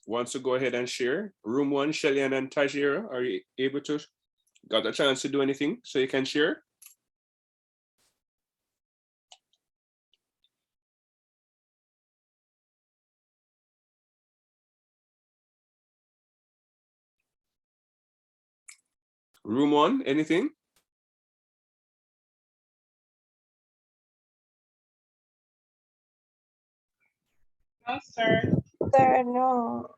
wants to go ahead and share. Room 1, Shellyan and Tajira, are you able to, got a chance to do anything so you can share? Room 1, anything? No, sir. Sir, no.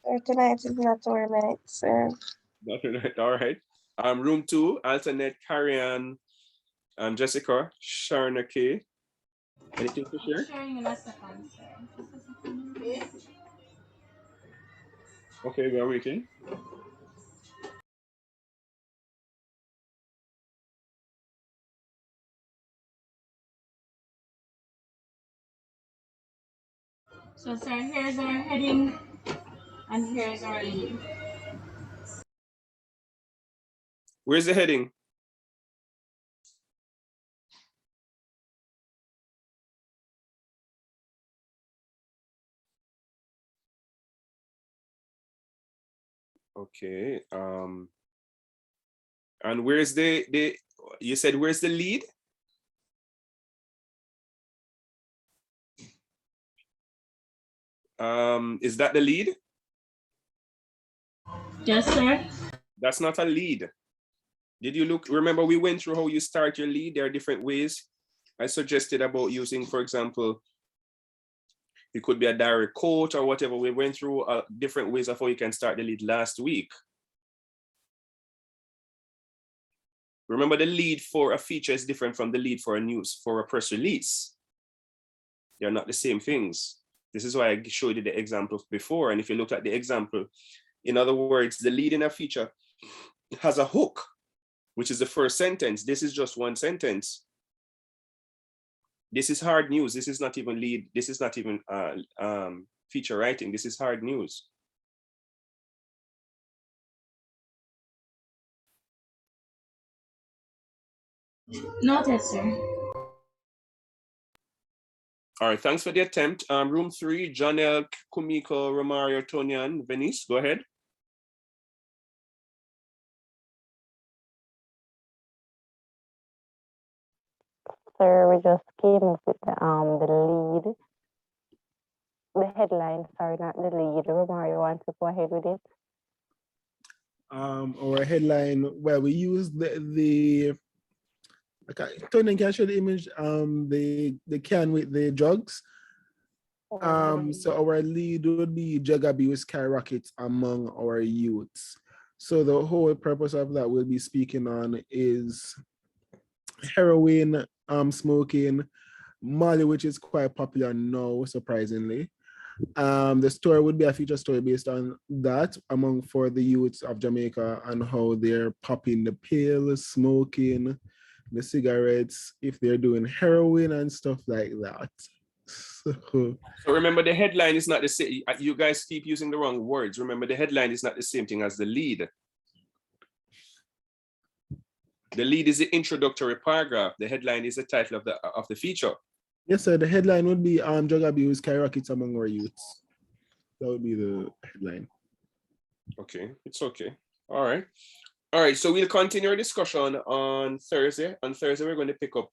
Sir, tonight is not our night, sir. All right. Room 2, Alternate, Carrie-Ann, Jessica, Sharna K. Anything to share? Sharing in a second, sir. Okay, we are waiting. So, sir, here's our heading, and here's our lead. Where's the heading? Okay. And where's the you said where's the lead? Is that the lead? Yes, sir. That's not a lead. Did you look, remember we went through how you start your lead? There are different ways. I suggested about using, for example, it could be a direct quote or whatever. We went through different ways of how you can start the lead last week. Remember, the lead for a feature is different from the lead for a news, for a press release. They're not the same things. This is why I showed you the example before. And if you look at the example, in other words, the lead in a feature has a hook, which is the first sentence. This is just one sentence. This is hard news. This is not even lead. This is not even feature writing. This is hard news. Noted, sir. All right, thanks for the attempt. Room 3, Janelle, Kumiko, Romario, Tonian, Venice, go ahead. Sir, we just came up with the lead, the headline, sorry, not the lead. Romario wants to go ahead with it. Our headline, well, we use the okay, Tony, can I show the image? The can with the drugs. So our lead would be drug abuse skyrockets among our youths. So the whole purpose of that we'll be speaking on is heroin, smoking, Molly, which is quite popular now, surprisingly. The story would be a feature story based on that for the youths of Jamaica and how they're popping the pills, smoking the cigarettes, if they're doing heroin and stuff like that. So remember, the headline is not the same. You guys keep using the wrong words. Remember, the headline is not the same thing as the lead. The lead is the introductory paragraph. The headline is the title of the feature. Yes, sir. The headline would be drug abuse skyrockets among our youths. That would be the headline. Okay, it's okay. All right. All right, so we'll continue our discussion on Thursday. On Thursday, we're going to pick up,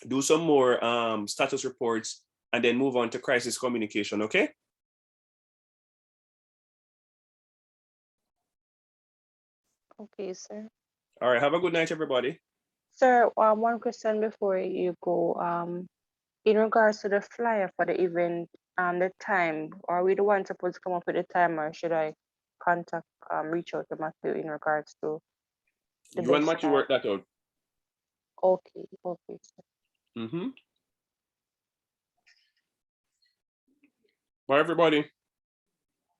do some more status reports, and then move on to crisis communication, okay? Okay, sir. All right, have a good night, everybody. Sir, one question before you go. In regards to the flyer for the event, the time, are we the ones supposed to come up with the time, or should I contact, reach out to Matthew in regards to the You and best Matthew time? work that out. Okay, okay, sir. Mm-hmm. Bye, everybody.